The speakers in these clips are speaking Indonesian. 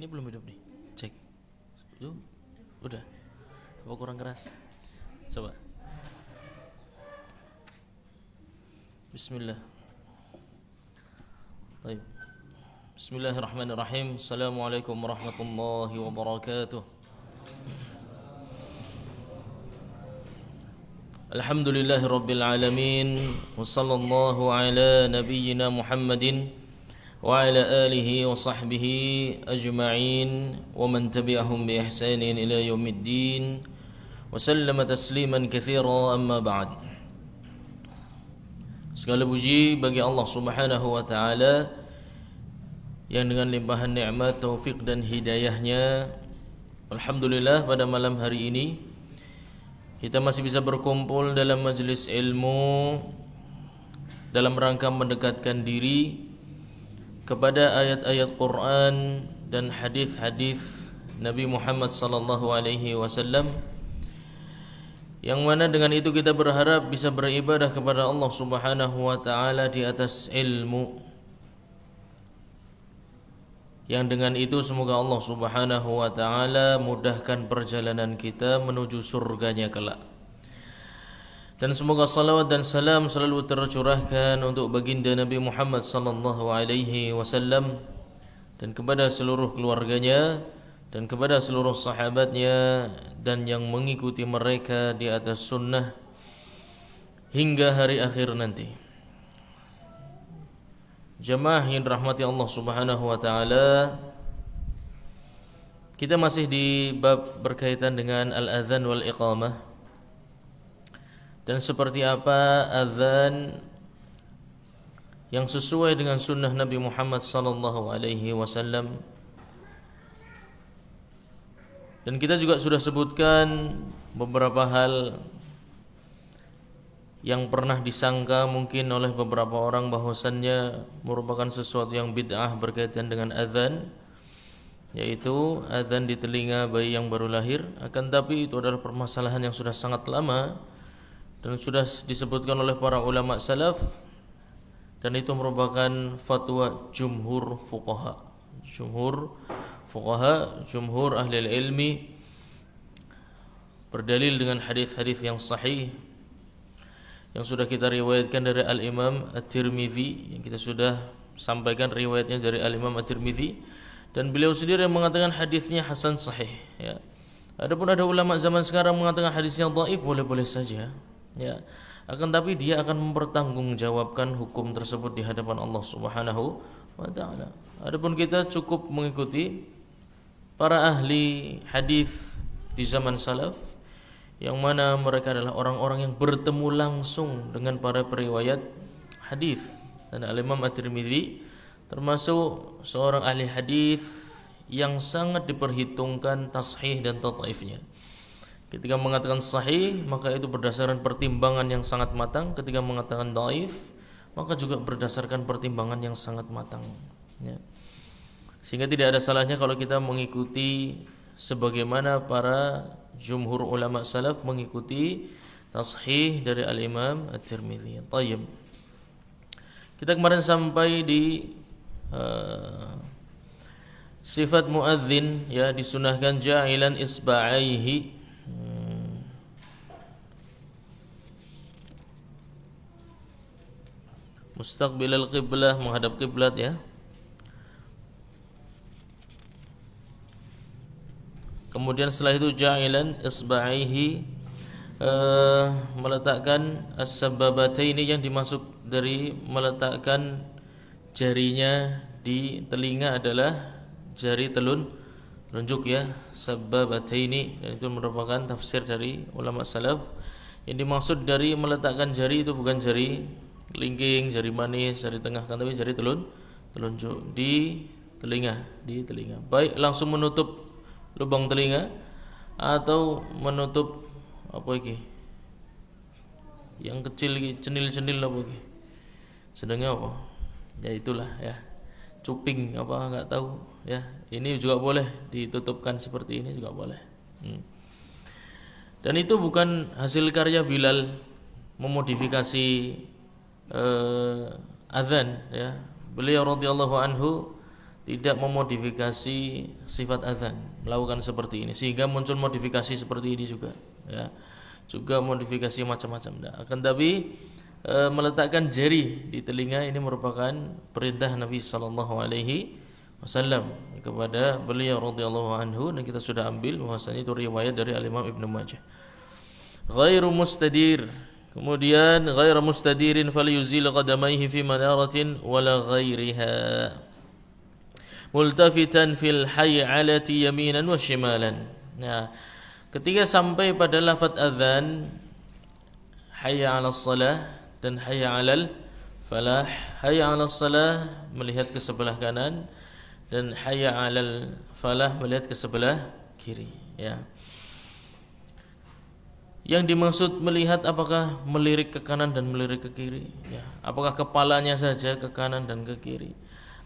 Ini belum hidup nih. Cek. Yuk. Udah. Apa kurang keras? Coba. Bismillah. Baik. Bismillahirrahmanirrahim. Assalamualaikum warahmatullahi wabarakatuh. Alhamdulillahi rabbil alamin. Wa sallallahu ala nabiyyina Muhammadin wa ala alihi wa sahbihi ajma'in wa man tabi'ahum bi ihsanin ila yaumiddin wa sallama tasliman katsira, amma ba'd. Segala puji bagi Allah Subhanahu wa taala yang dengan limpahan nikmat, taufik dan hidayahnya, alhamdulillah pada malam hari ini kita masih bisa berkumpul dalam majelis ilmu dalam rangka mendekatkan diri kepada ayat-ayat Quran dan hadis-hadis Nabi Muhammad sallallahu alaihi wasallam, yang mana dengan itu kita berharap bisa beribadah kepada Allah Subhanahu wa taala di atas ilmu, yang dengan itu semoga Allah Subhanahu wa taala mudahkan perjalanan kita menuju surganya kelak. Dan semoga salawat dan salam selalu tercurahkan untuk baginda Nabi Muhammad sallallahu alaihi wasallam dan kepada seluruh keluarganya dan kepada seluruh sahabatnya dan yang mengikuti mereka di atas sunnah hingga hari akhir nanti. Jamaah yang dirahmati Allah Subhanahu wa taala, kita masih di bab berkaitan dengan al-adzan wal iqamah. Dan seperti apa azan yang sesuai dengan sunnah Nabi Muhammad sallallahu alaihi wasallam. Dan kita juga sudah sebutkan beberapa hal yang pernah disangka mungkin oleh beberapa orang bahwasannya merupakan sesuatu yang bid'ah berkaitan dengan azan, yaitu azan di telinga bayi yang baru lahir. Akan tapi itu adalah permasalahan yang sudah sangat lama dan sudah disebutkan oleh para ulama salaf, dan itu merupakan fatwa jumhur fuqaha, jumhur ahli ilmi, berdalil dengan hadis-hadis yang sahih yang sudah kita riwayatkan dari Al-Imam At-Tirmidzi, yang kita sudah sampaikan riwayatnya dari Al-Imam At-Tirmidzi, dan beliau sendiri yang mengatakan hadisnya hasan sahih, ya. Adapun ada ulama zaman sekarang mengatakan hadisnya dhaif, boleh-boleh saja, ya. Akan tapi dia akan mempertanggungjawabkan hukum tersebut di hadapan Allah Subhanahu wa taala. Adapun kita cukup mengikuti para ahli hadis di zaman salaf, yang mana mereka adalah orang-orang yang bertemu langsung dengan para periwayat hadis. Dan Al-Imam At-Tirmidzi termasuk seorang ahli hadis yang sangat diperhitungkan tashih dan tadhaifnya. Ketika mengatakan sahih, maka itu berdasarkan pertimbangan yang sangat matang. Ketika mengatakan dhaif, maka juga berdasarkan pertimbangan yang sangat matang, ya. Sehingga tidak ada salahnya kalau kita mengikuti sebagaimana para jumhur ulama salaf mengikuti tashih dari Al-Imam At-Tirmidzi. Tayyib. Kita kemarin sampai di sifat muadzin, ya, disunahkan ja'ilan isba'aihi mustaqbilal qiblah, menghadap kiblat, ya. Kemudian setelah itu ja'ilan isba'aihi, meletakkan as-sababataini, yang dimaksud dari meletakkan jarinya di telinga adalah jari telunjuk, ya, sababataini. Dan itu merupakan tafsir dari ulama salaf. Yang dimaksud dari meletakkan jari itu bukan jari kelingking, jari manis, jari tengah, kan, tapi jari telunjuk di telinga, baik langsung menutup lubang telinga atau menutup apa iki yang kecil iki, cenil-cenil apa iki, sedangnya apa, ya itulah, ya, cuping apa enggak tahu, ya. Ini juga boleh ditutupkan seperti ini, juga boleh. Dan itu bukan hasil karya Bilal memodifikasi azan, ya. Beliau radhiyallahu anhu tidak memodifikasi sifat azan, melakukan seperti ini sehingga muncul modifikasi seperti ini juga, ya. Juga modifikasi macam-macam. Nah, akan tapi meletakkan jari di telinga ini merupakan perintah Nabi sallallahu alaihi wasallam kepada beliau radhiyallahu anhu, dan kita sudah ambil bahwasanya itu riwayat dari Al-Imam Ibnu Majah. Ghairu mustadir. Kemudian ghairu mustadirin falyuzil qadamaihi fi manaratin wala ghairiha. Multafitan fil hay'alati yaminan wa shimalan. Nah, ketika sampai pada lafaz azan hayya 'alas shalah dan hayya 'alal falah, hayya 'alas shalah melihat ke sebelah kanan dan hayya 'alal falah melihat ke sebelah kiri, ya. Yang dimaksud melihat apakah melirik ke kanan dan melirik ke kiri, ya. Apakah kepalanya saja ke kanan dan ke kiri,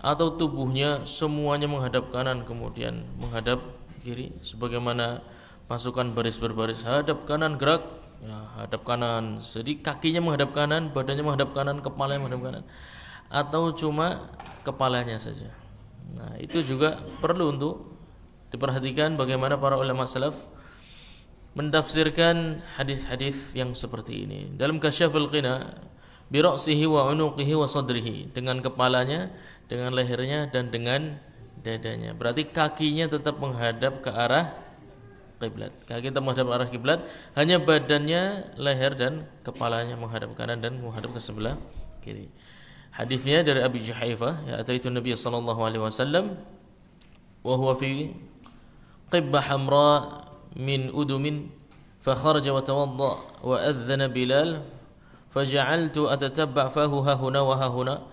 atau tubuhnya semuanya menghadap kanan kemudian menghadap kiri, sebagaimana pasukan baris berbaris, hadap kanan gerak, ya, hadap kanan. Jadi kakinya menghadap kanan, badannya menghadap kanan, kepalanya menghadap kanan, atau cuma kepalanya saja. Nah, itu juga perlu untuk diperhatikan bagaimana para ulama salaf mendafsirkan hadis-hadis yang seperti ini. Dalam Kasyaful Qina, bi ra'sihi wa 'unuqihi wa sadrihi, dengan kepalanya, dengan lehernya dan dengan dadanya. Berarti kakinya tetap menghadap ke arah kiblat. Kaki tetap menghadap ke arah kiblat, hanya badannya, leher dan kepalanya menghadap kanan dan menghadap ke sebelah kiri. Hadisnya dari Abi Juhaifah, ya, ataitu Nabi sallallahu alaihi wasallam wa huwa fi qibbah hamra min udumin fa kharaja wa tawadda wa adhana Bilal faja'altu atatabba fahu hahuna wa hahuna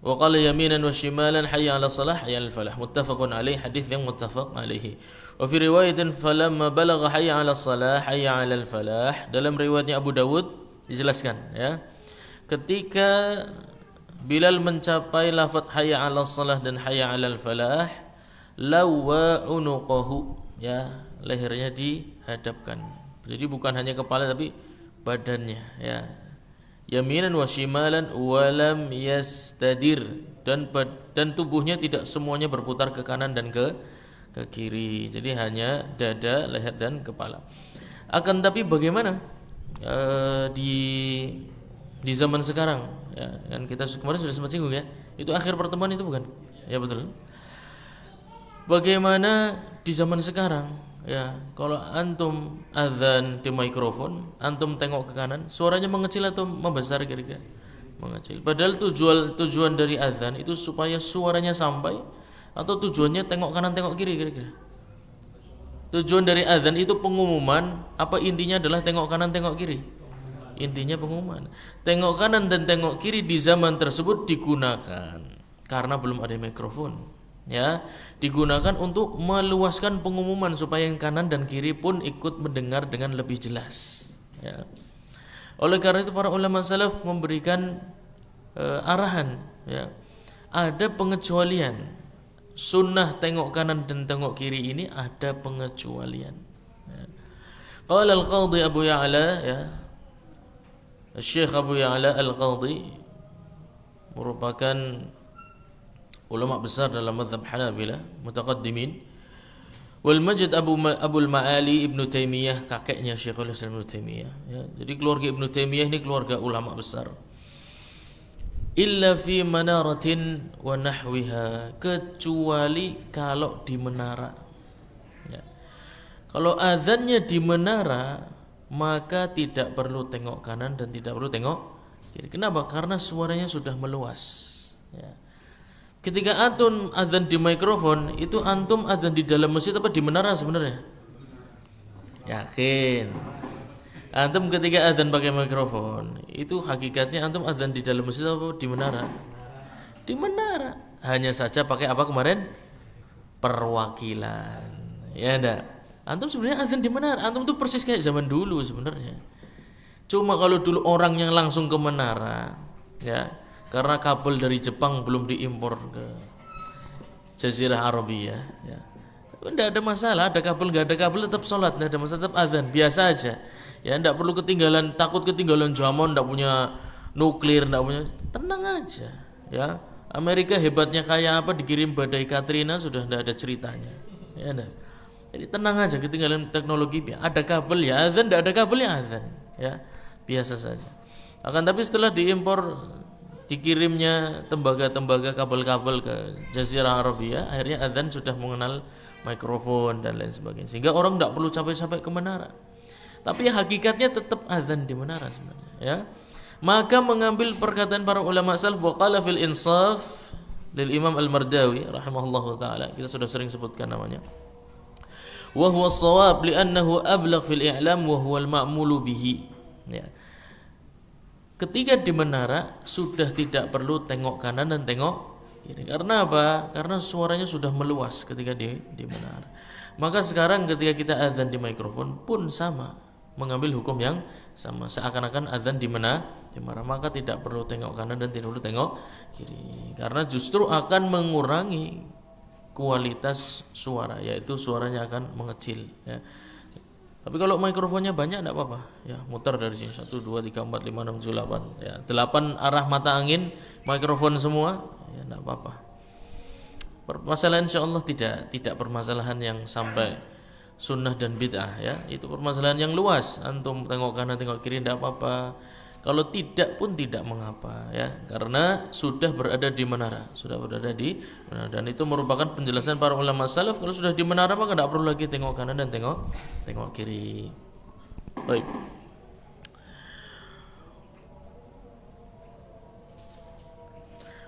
wa qala yaminan wa shimalan hayya 'ala shalah hayya 'alal falah. Muttafaqun alaih, hadis yang muttafaq alaihi. Wa fi riwayatin falamma balagha hayya 'ala shalah hayya 'alal falah, dalam riwayatnya Abu Dawud dijelaskan, ya, ketika Bilal mencapai lafaz hayya 'ala shalah dan hayya 'alal falah, lawa unuqahu, ya, lehernya dihadapkan. Jadi bukan hanya kepala tapi badannya, ya. Yaminan wa shimalan walam yastadir, dan tubuhnya tidak semuanya berputar ke kanan dan ke kiri. Jadi hanya dada, leher dan kepala. Akan tapi bagaimana di zaman sekarang, ya, kan kita kemarin sudah sempat singgung, ya. Itu akhir pertemuan itu bukan? Ya, betul. Bagaimana di zaman sekarang, ya, kalau antum azan di mikrofon, antum tengok ke kanan, suaranya mengecil atau membesar kira-kira? Mengecil. Padahal tujuan dari azan itu supaya suaranya sampai, atau tujuannya tengok kanan tengok kiri kira-kira? Tujuan dari azan itu pengumuman, apa intinya adalah tengok kanan tengok kiri? Intinya pengumuman. Tengok kanan dan tengok kiri di zaman tersebut digunakan karena belum ada mikrofon, ya, digunakan untuk meluaskan pengumuman supaya yang kanan dan kiri pun ikut mendengar dengan lebih jelas, ya. Oleh karena itu para ulama salaf memberikan arahan, ya, ada pengecualian. Sunnah tengok kanan dan tengok kiri ini ada pengecualian, ya. Qala al-Qadhi Abu Ya'la, ya, Syekh Abu Ya'la al-Qadhi merupakan ulama besar dalam mazhab Hanabilah mutaqaddimin. Wal Majd Abul Ma'ali Ibnu Taimiyah, kakeknya Syekhul Islam Ibnu Taimiyah, ya. Jadi keluarga Ibnu Taimiyah ini keluarga ulama besar. Illa fi manaratin wa nahwiha, kecuali kalau di menara, ya. Kalau azannya di menara maka tidak perlu tengok kanan dan tidak perlu tengok kiri. Kenapa? Karena suaranya sudah meluas, ya. Ketika antum azan di mikrofon, itu antum azan di dalam masjid apa di menara sebenarnya? Yakin? Antum ketika azan pakai mikrofon, itu hakikatnya antum azan di dalam masjid apa di menara? Di menara. Hanya saja pakai apa kemarin? Perwakilan. Ya enggak? Antum sebenarnya azan di menara. Antum tuh persis kayak zaman dulu sebenarnya. Cuma kalau dulu orang yang langsung ke menara, ya, karena kabel dari Jepang belum diimpor ke Jazirah Arabia, ya, tidak ada masalah. Ada kabel nggak ada kabel tetap sholat, tidak ada masalah, tetap azan biasa aja, ya. Tidak perlu ketinggalan, takut ketinggalan zaman, tidak punya nuklir, tidak punya, tenang aja, Ya, Amerika hebatnya kayak apa, dikirim badai Katrina sudah tidak ada ceritanya. Ya, nah. Jadi tenang aja, ketinggalan teknologi. Ada kabel ya azan, tidak ada kabel ya azan. Ya, biasa saja. Akan tapi setelah diimpor, dikirimnya tembaga-tembaga kabel-kabel ke Jazirah Arabia, akhirnya azan sudah mengenal mikrofon dan lain sebagainya. Sehingga orang tidak perlu capek-capek ke menara. Tapi hakikatnya tetap azan di menara sebenarnya. Ya. Maka mengambil perkataan para ulama salaf, wa qala fil insaf lil Imam Al-Mardawi rahimahullahu taala, kita sudah sering sebutkan namanya. Wa huwa shawab li'annahu ablagh fil i'lam wa huwa al-ma'mulu bihi. Ya. Ketika di menara sudah tidak perlu tengok kanan dan tengok kiri. Karena apa? Karena suaranya sudah meluas ketika di menara. Maka sekarang ketika kita azan di mikrofon pun sama, mengambil hukum yang sama, seakan-akan azan di menara, maka tidak perlu tengok kanan dan tidak perlu tengok kiri. Karena justru akan mengurangi kualitas suara, yaitu suaranya akan mengecil, ya. Tapi kalau mikrofonnya banyak tidak apa-apa, ya, muter dari sini 1, 2, 3, 4, 5, 6, 7, 8, ya, 8 arah mata angin mikrofon semua, ya tidak apa-apa. Permasalahan insyaallah tidak permasalahan yang sampai sunnah dan bid'ah, ya, itu permasalahan yang luas. Antum tengok kanan tengok kiri tidak apa-apa. Kalau tidak pun tidak mengapa, ya, karena sudah berada di menara, dan itu merupakan penjelasan para ulama salaf. Kalau sudah di menara maka tidak perlu lagi tengok kanan dan tengok kiri. Baik.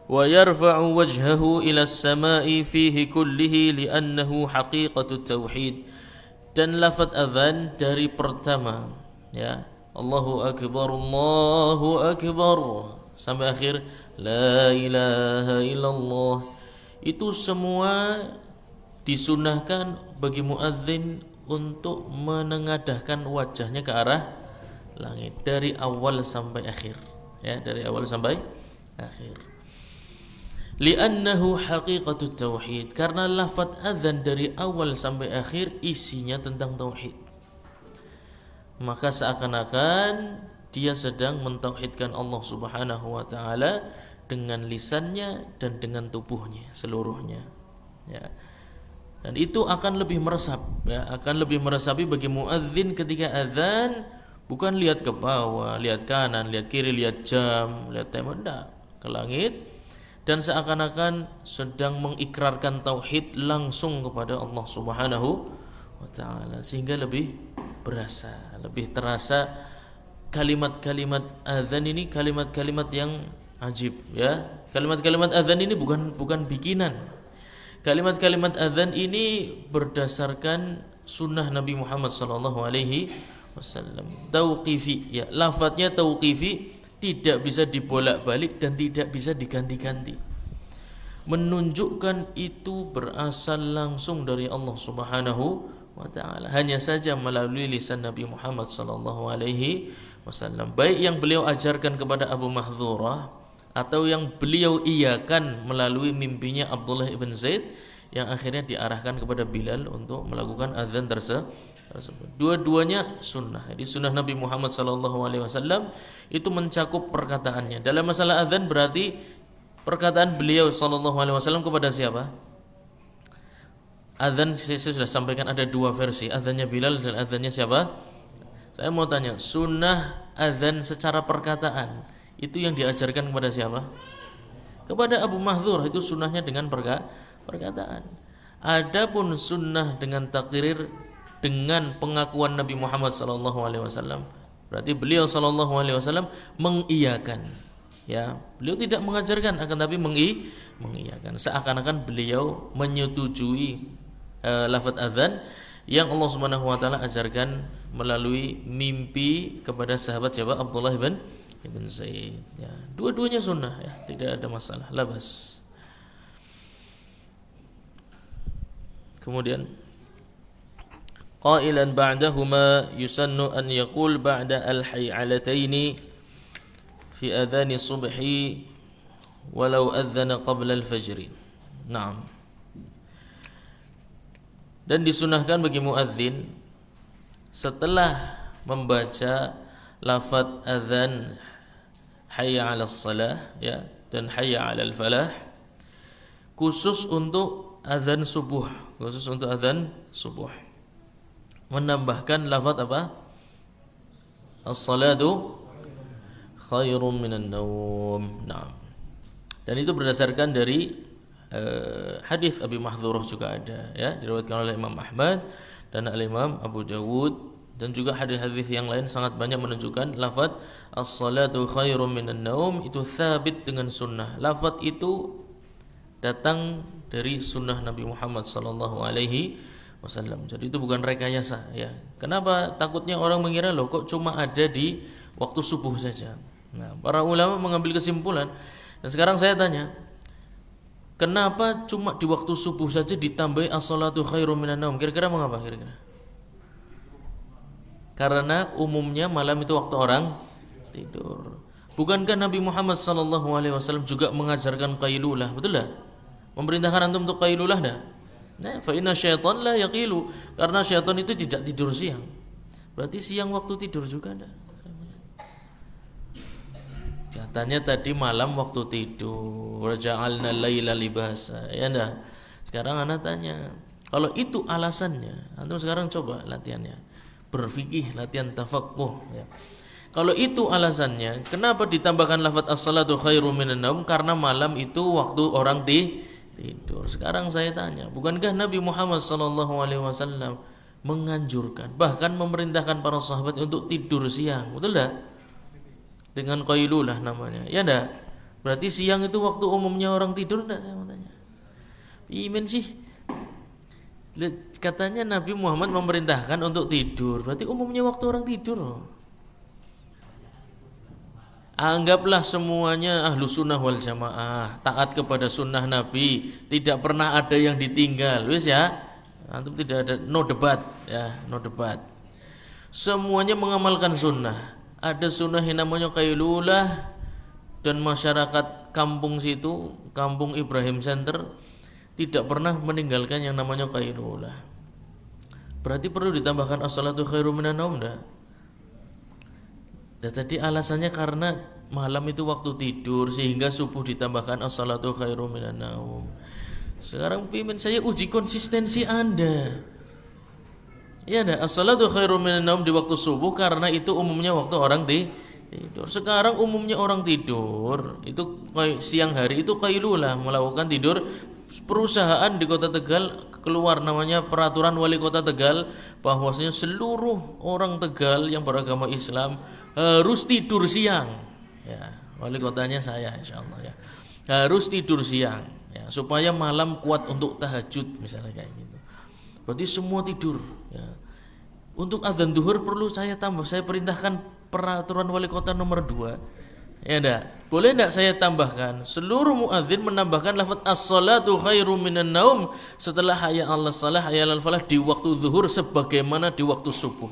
Wa yarfa'u wajhahu ila as-sama'i fihi kullihi li'annahu haqiqatut tauhid. Dan lafaz azan dari pertama, ya, Allahu Akbar sampai akhir La ilaha illallah, itu semua disunahkan bagi muadzin untuk menengadahkan wajahnya ke arah langit dari awal sampai akhir, ya, dari awal sampai akhir. Li'annahu haqiqatut tauhid, karena lafaz azan dari awal sampai akhir isinya tentang tauhid. Maka seakan-akan dia sedang mentauhidkan Allah Subhanahu wa taala dengan lisannya dan dengan tubuhnya seluruhnya, ya. Dan itu akan lebih meresap, ya, akan lebih meresapi bagi muadzin ketika azan, bukan lihat ke bawah, lihat kanan, lihat kiri, lihat jam, lihat timer, enggak, ke langit, dan seakan-akan sedang mengikrarkan tauhid langsung kepada Allah Subhanahu wa taala, sehingga lebih berasa, lebih terasa kalimat-kalimat azan ini, kalimat-kalimat yang ajib, ya. Kalimat-kalimat azan ini bukan bikinan. Kalimat-kalimat azan ini berdasarkan sunnah Nabi Muhammad sallallahu alaihi wasallam. Tauqifi, ya, lafadznya tauqifi, tidak bisa dibolak-balik dan tidak bisa diganti-ganti. Menunjukkan itu berasal langsung dari Allah Subhanahu wa ta'ala, hanya saja melalui lisan Nabi Muhammad sallallahu alaihi wasallam, baik yang beliau ajarkan kepada Abu Mahdzurah atau yang beliau iakan melalui mimpinya Abdullah ibn Zaid yang akhirnya diarahkan kepada Bilal untuk melakukan azan tersebut. Dua-duanya sunnah. Jadi sunnah Nabi Muhammad sallallahu alaihi wasallam itu mencakup perkataannya. Dalam masalah azan berarti perkataan beliau sallallahu alaihi wasallam kepada siapa? Azan saya sudah sampaikan ada dua versi, azannya Bilal dan azannya siapa? Saya mau tanya, sunnah azan secara perkataan itu yang diajarkan kepada siapa? Kepada Abu Mahdzur, itu sunnahnya dengan perkataan. Adapun sunnah dengan takrir, dengan pengakuan Nabi Muhammad SAW, berarti beliau SAW mengiyakan, ya, beliau tidak mengajarkan akan tapi mengiyakan, seakan-akan beliau menyetujui lafaz azan yang Allah Subhanahu wa taala ajarkan melalui mimpi kepada sahabat siapa? Abdullah ibn Zaid, ya. Dua-duanya sunnah, ya, tidak ada masalah, labas. Kemudian qailan ba'dahuma yusannu an yaqul ba'da al-hay'alataini fi adhani subhi walau adzana qabla al-fajr. Naam. Dan disunahkan bagi muadzin setelah membaca lafaz azan hayya 'alas shalah, ya, dan hayya 'alal falah, khusus untuk azan subuh, menambahkan lafaz apa? As-salatu khairum minan naum. Nah. Dan itu berdasarkan dari hadis Abi Mahdzurah juga ada, ya, diriwayatkan oleh Imam Ahmad dan Al-Imam Abu Dawud, dan juga hadis-hadis yang lain sangat banyak menunjukkan lafaz as-salatu khairum minan naum itu sabit dengan sunnah. Lafaz itu datang dari sunnah Nabi Muhammad sallallahu alaihi wasallam. Jadi itu bukan rekayasa, ya. Kenapa takutnya orang mengira loh kok cuma ada di waktu subuh saja. Nah, para ulama mengambil kesimpulan, dan sekarang saya tanya, kenapa cuma di waktu subuh saja ditambahi as-salatu khairum minan naum? Kira-kira mengapa kira-kira? Karena umumnya malam itu waktu orang tidur. Bukankah Nabi Muhammad sallallahu alaihi wasallam juga mengajarkan qailulah, betul tak? Memerintahkan antum untuk qailulah dah. Nah, fa inna syaitan la yaqilu, karena syaitan itu tidak tidur siang. Berarti siang waktu tidur juga dah. Katanya tadi malam waktu tidur, ja'alna laila libasa. Ya dah. Sekarang anak tanya, kalau itu alasannya, antum sekarang coba latihannya. Berfikih, latihan tafaqquh, ya. Kalau itu alasannya, kenapa ditambahkan lafaz as-salatu khairum minan naum? Karena malam itu waktu orang tidur. Sekarang saya tanya, bukankah Nabi Muhammad SAW menganjurkan, bahkan memerintahkan para sahabat untuk tidur siang, betul tak? Dengan qailulah namanya, ya enggak? Berarti siang itu waktu umumnya orang tidur enggak? Saya mau tanya. Iman sih. Katanya Nabi Muhammad memerintahkan untuk tidur, berarti umumnya waktu orang tidur. Anggaplah semuanya ahlu sunnah wal jamaah, taat kepada sunnah Nabi, tidak pernah ada yang ditinggal, wis ya. Antum tidak ada, no debat, ya, no debat. Semuanya mengamalkan sunnah. Ada sunnah yang namanya qailulah, dan masyarakat kampung situ, kampung Ibrahim Center, tidak pernah meninggalkan yang namanya qailulah. Berarti perlu ditambahkan as-salatu khairum minan naum dah. Dan tadi alasannya karena malam itu waktu tidur, sehingga subuh ditambahkan as-salatu khairum minan naum. Sekarang pimpin saya uji konsistensi Anda. Ya dah, as-salatu khairum minan naum di waktu subuh karena itu umumnya waktu orang tidur. Sekarang umumnya orang tidur, itu siang hari itu qailulah, melakukan tidur. Perusahaan di Kota Tegal keluar namanya peraturan wali Kota Tegal, bahwasanya seluruh orang Tegal yang beragama Islam harus tidur siang, ya. Wali kotanya saya, insyaallah, ya. Harus tidur siang, ya, supaya malam kuat untuk tahajud misalnya kayak gitu. Berarti semua tidur, ya. Untuk azan zuhur perlu saya tambah, saya perintahkan peraturan wali kota nomor 2. Ya enggak? Boleh enggak saya tambahkan seluruh muadzin menambahkan lafaz as-salatu khairum minan naum setelah hayya 'alas shalah, hayya 'alal falah di waktu zuhur sebagaimana di waktu subuh?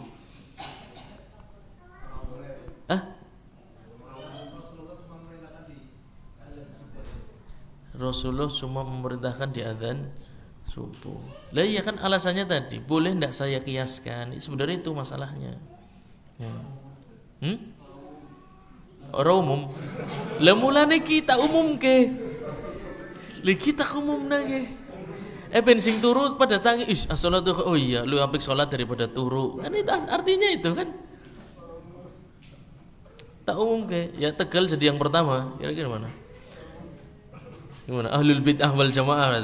Rasulullah cuma memerintahkan di azan subuh. Lah iya kan alasannya tadi, boleh enggak saya kiaskan? Sebenarnya itu masalahnya. Orang umum. Lah mulane kita umum ke. Lah kita umum nage. Ben sing turu pada tangi as-salatu, oh iya lu apik salat daripada turu. Kan itu artinya itu kan. Tak umum ke. Ya Tegal jadi yang pertama. Kira-kira mana? Gimana? Ahlul bid'ah wal jamaah.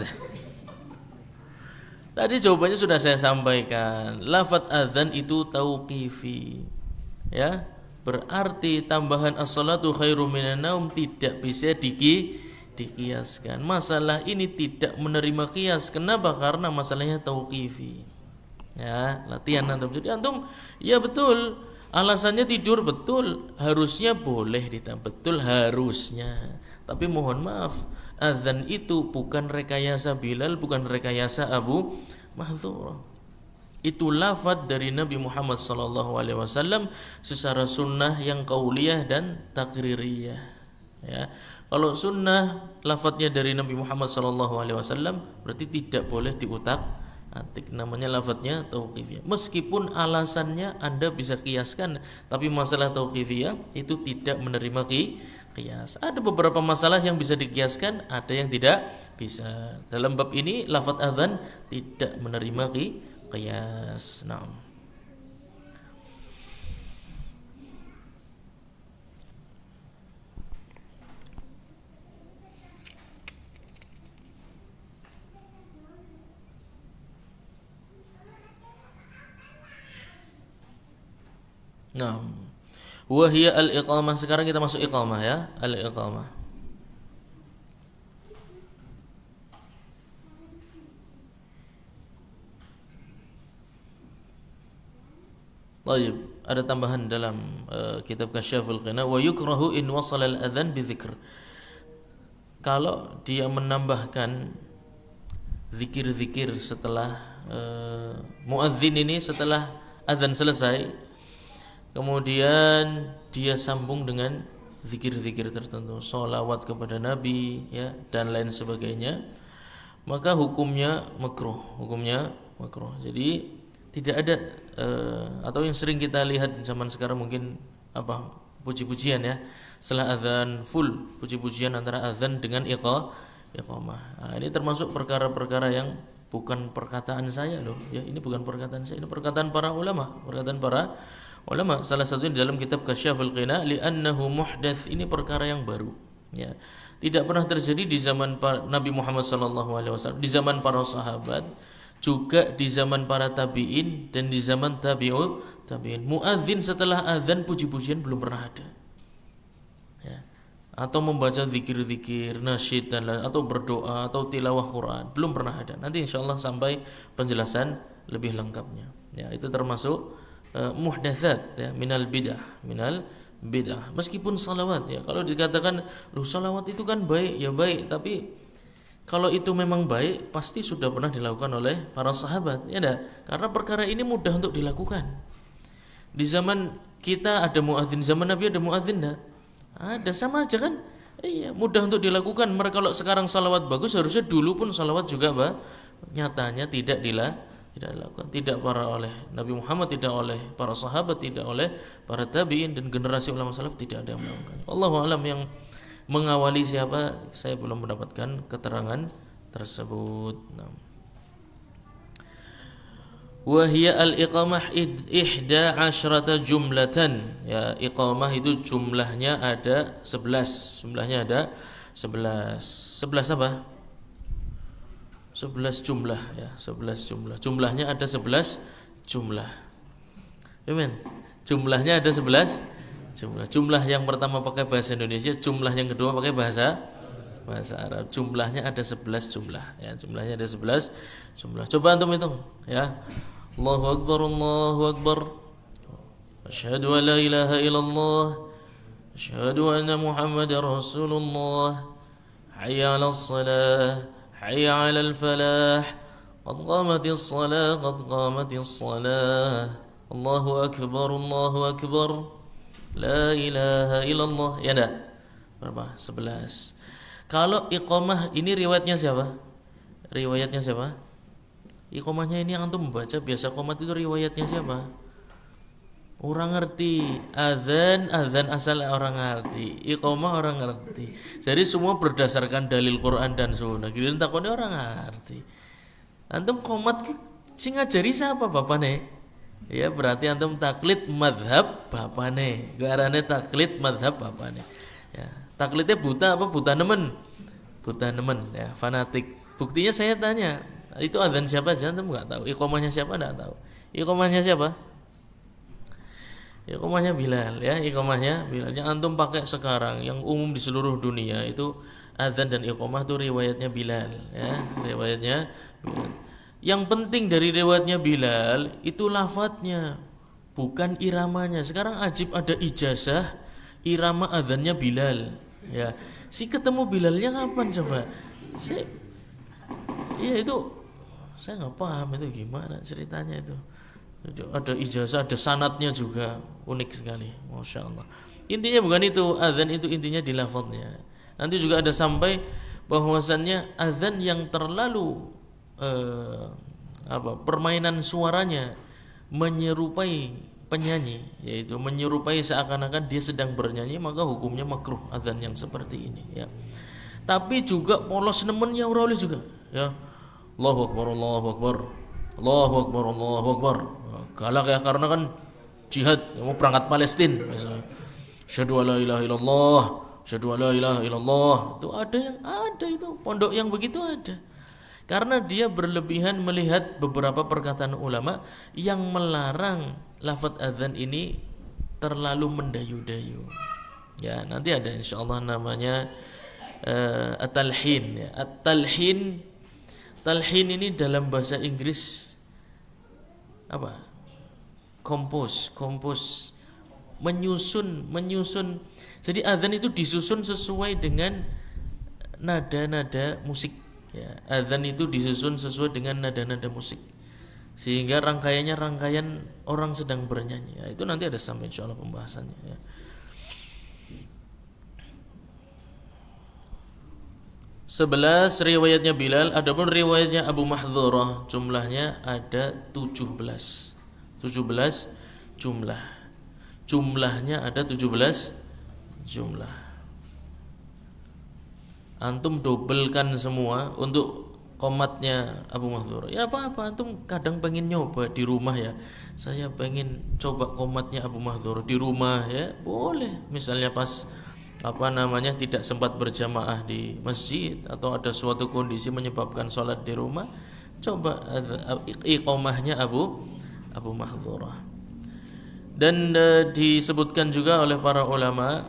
Tadi jawabannya sudah saya sampaikan. Lafaz azan itu tauqifi. Ya. Berarti tambahan as-salatu khairum minan naum tidak bisa dikiaskan. Masalah ini tidak menerima kias. Kenapa? Karena masalahnya tauqifi. Ya, latihan antum. Jadi antum, ya betul. Alasannya tidur, betul. Harusnya boleh ditambah, betul harusnya. Tapi mohon maaf, azan itu bukan rekayasa Bilal, bukan rekayasa Abu Mahdzurah. Itu lafaz dari Nabi Muhammad SAW secara sunnah yang qauliyah dan takririyah, ya. Kalau sunnah lafaznya dari Nabi Muhammad SAW berarti tidak boleh diutak-atik, namanya lafaznya tauqifiyah. Meskipun alasannya Anda bisa kiaskan, tapi masalah tauqifiyah itu tidak menerima qiyas. Ada beberapa masalah yang bisa dikiaskan, ada yang tidak bisa. Dalam bab ini lafaz adzan tidak menerima qiyas. Naam. Naam. Wa hiya al-iqamah. Sekarang kita masuk iqamah ya, al-iqamah. Baik, ada tambahan dalam kitab Kasyaful Ghina, wa yukrahu in wasala al-adzan bi dzikr. Kalau dia menambahkan zikir-zikir setelah muadzin ini, setelah azan selesai, kemudian dia sambung dengan zikir-zikir tertentu, sholawat kepada Nabi ya dan lain sebagainya, maka hukumnya makruh, Jadi tidak ada atau yang sering kita lihat zaman sekarang mungkin apa, puji-pujian ya, setelah azan full puji-pujian antara azan dengan iqamah. Nah, ini termasuk perkara-perkara yang bukan perkataan saya loh ya, ini bukan perkataan saya, ini perkataan para ulama, salah satunya di dalam kitab Kasyaful Ghina, li'annahu muhdats, ini perkara yang baru ya, tidak pernah terjadi di zaman Nabi Muhammad SAW, di zaman para sahabat, juga di zaman para tabi'in dan di zaman tabi'in. Muadzin setelah azan puji-pujian belum pernah ada ya, atau membaca zikir-zikir, nasyid dan lain, atau berdoa atau tilawah Quran, belum pernah ada. Nanti insyaallah sampai penjelasan lebih lengkapnya ya, itu termasuk muhdatsat ya, minal bidah. Meskipun salawat ya, kalau dikatakan loh salawat itu kan baik, ya baik, tapi kalau itu memang baik pasti sudah pernah dilakukan oleh para sahabat ya enggak? Karena perkara ini mudah untuk dilakukan. Di zaman kita ada muadzin, zaman Nabi ada muadzin enggak? Ada, sama aja kan? Iya, mudah untuk dilakukan. Mereka kalau sekarang salawat bagus, harusnya dulu pun salawat juga nyatanya tidak dilakukan, tidak oleh Nabi Muhammad, tidak oleh para sahabat, tidak oleh para tabi'in dan generasi ulama salaf, tidak ada yang melakukan. Allahu a'lam, yang mengawali siapa saya belum mendapatkan keterangan tersebut. Wa hiya al-iqamah 11 jumlatan ya, iqamah itu jumlahnya ada 11. Jumlahnya ada 11. 11 apa? 11 jumlah ya, 11 jumlah. Jumlahnya ada 11 jumlah. Amin. Jumlahnya ada 11 jumlah. Jumlah yang pertama pakai bahasa Indonesia, jumlah yang kedua pakai bahasa Arab. Jumlahnya ada 11 jumlah ya, jumlahnya ada 11 jumlah. Coba antum hitung ya. Allahu akbar, Allahu akbar. Asyhadu an la ilaha illallah. Asyhadu anna Muhammadar Rasulullah. Hayya 'alas shalah, hayya 'alal falah. Qad qamatis shalah, qad qamatis shalah. Allahu akbar, Allahu akbar. La ilaha illallah ya enggak? Berapa? 11. Kalau iqamah ini riwayatnya siapa? Iqamahnya ini yang antum membaca biasa qomat itu riwayatnya siapa? Orang ngerti. Azan asal orang ngerti. Iqamah orang ngerti. Jadi semua berdasarkan dalil Quran dan Sunnah. Giliran takone orang ngerti. Antum qomat sing ngajari siapa bapane? Ya berarti antum taklid madhab bapane. Garane taklid madhab bapane. Ya, taklidnya buta apa buta nemen? Buta nemen ya, fanatik. Buktinya saya tanya, itu azan siapa aja antum enggak tahu. Iqamahnya siapa enggak tahu. Iqamahnya siapa? Iqamahnya Bilal ya, iqamahnya Bilal. Yang antum pakai sekarang yang umum di seluruh dunia itu azan dan iqamah itu riwayatnya Bilal ya, riwayatnya Bilal. Yang penting dari riwayatnya Bilal itu lafadznya, bukan iramanya. Sekarang ajib ada ijazah irama azannya Bilal. Ya, si ketemu Bilalnya kapan coba? Iya itu saya nggak paham itu gimana ceritanya itu. Ada ijazah, ada sanadnya juga, unik sekali, masya Allah. Intinya bukan itu, azan itu intinya di lafadznya. Nanti juga ada sampai bahwasannya azan yang terlalu permainan suaranya menyerupai penyanyi, yaitu menyerupai seakan-akan dia sedang bernyanyi, maka hukumnya makruh azan yang seperti ini ya. Tapi juga polos nemen ya ora oleh juga ya. Allahu akbar Allahu akbar Allahu akbar Allahu akbar. Galak ya, karena kan jihad, mau berangkat Palestina misalnya. Asyhadu alla ilaha illallah, asyhadu alla ilaha illallah. Itu ada itu pondok yang begitu ada. Karena dia berlebihan melihat beberapa perkataan ulama yang melarang lafaz azan ini terlalu mendayu-dayu. Ya, nanti ada insyaallah namanya at-talhin ya. At-talhin, talhin ini dalam bahasa Inggris apa? Kompos, menyusun. Jadi azan itu disusun sesuai dengan nada-nada musik. Ya, azan itu disusun sesuai dengan nada-nada musik, sehingga rangkaiannya rangkaian orang sedang bernyanyi. Ya, itu nanti ada sampai insyaallah pembahasannya. Ya. Sebelas riwayatnya Bilal, adapun riwayatnya Abu Mahdzurah jumlahnya ada 17 jumlah. Jumlahnya ada 17 jumlah. Antum dobelkan semua untuk qomatnya Abu Mahdzurah. Ya apa-apa, antum kadang pengen nyoba di rumah ya. Saya pengen coba qomatnya Abu Mahdzurah di rumah ya, boleh. Misalnya pas tidak sempat berjamaah di masjid atau ada suatu kondisi menyebabkan sholat di rumah, coba iqamahnya Abu Mahdzurah. Dan disebutkan juga oleh para ulama,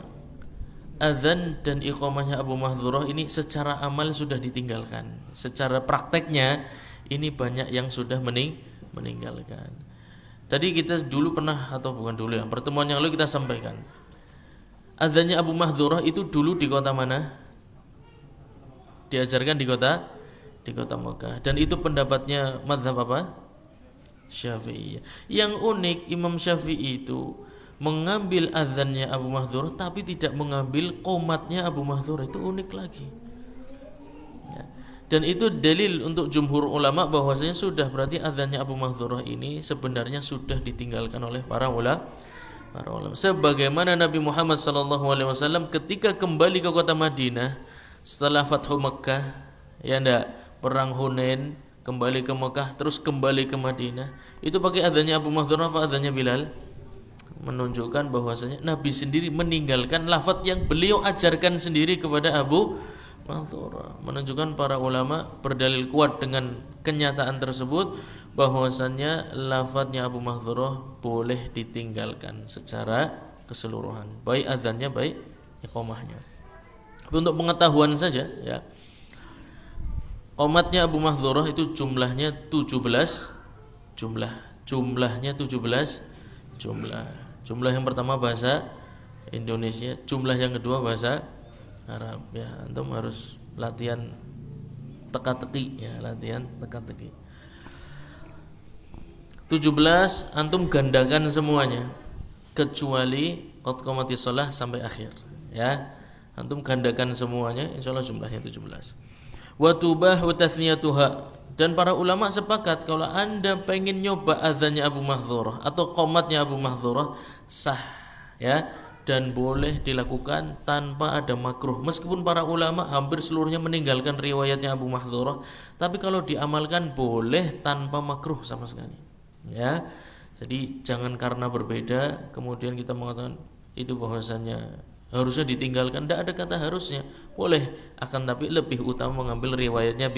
azan dan iqamahnya Abu Mahdzurah ini secara amal sudah ditinggalkan. Secara prakteknya ini banyak yang sudah meninggalkan. Tadi kita dulu pernah, atau bukan dulu ya, pertemuan yang lalu kita sampaikan, azannya Abu Mahdzurah itu dulu di kota mana? Diajarkan di kota Mekah. Dan itu pendapatnya mazhab apa? Syafi'i. Yang unik, Imam Syafi'i itu mengambil azannya Abu Mahdzurah tapi tidak mengambil qomatnya Abu Mahdzurah. Itu unik lagi ya. Dan itu dalil untuk jumhur ulama bahwasanya sudah, berarti azannya Abu Mahdzurah ini sebenarnya sudah ditinggalkan oleh para ulama. Sebagaimana Nabi Muhammad SAW ketika kembali ke kota Madinah setelah Fathu Mekah, ya ndak, perang Hunain, kembali ke Mekah terus kembali ke Madinah, itu pakai azannya Abu Mahdzurah apa azannya Bilal? Menunjukkan bahwasanya Nabi sendiri meninggalkan lafaz yang beliau ajarkan sendiri kepada Abu Mahdzurah. Menunjukkan para ulama berdalil kuat dengan kenyataan tersebut bahwasanya lafaznya Abu Mahdzurah boleh ditinggalkan secara keseluruhan, baik azannya baik iqamahnya. Untuk pengetahuan saja ya, qomatnya Abu Mahdzurah itu jumlahnya 17 jumlahnya 17 Jumlah yang pertama bahasa Indonesia, jumlah yang kedua bahasa Arab ya. Antum harus latihan teka-teki ya, latihan teka-teki. 17 antum gandakan semuanya kecuali qad qamatis shalah sampai akhir ya. Antum gandakan semuanya, insyaallah jumlahnya 17. Wa tubahu tasniyatuha. Dan para ulama sepakat kalau Anda pengen nyoba azannya Abu Mahdzurah atau qomatnya Abu Mahdzurah sah ya, dan boleh dilakukan tanpa ada makruh. Meskipun para ulama hampir seluruhnya meninggalkan riwayatnya Abu Mahdzurah, tapi kalau diamalkan boleh tanpa makruh sama sekali. Ya. Jadi jangan karena berbeda kemudian kita mengatakan itu bahwasanya harusnya ditinggalkan. Tidak ada kata harusnya, boleh, akan tapi lebih utama mengambil riwayatnya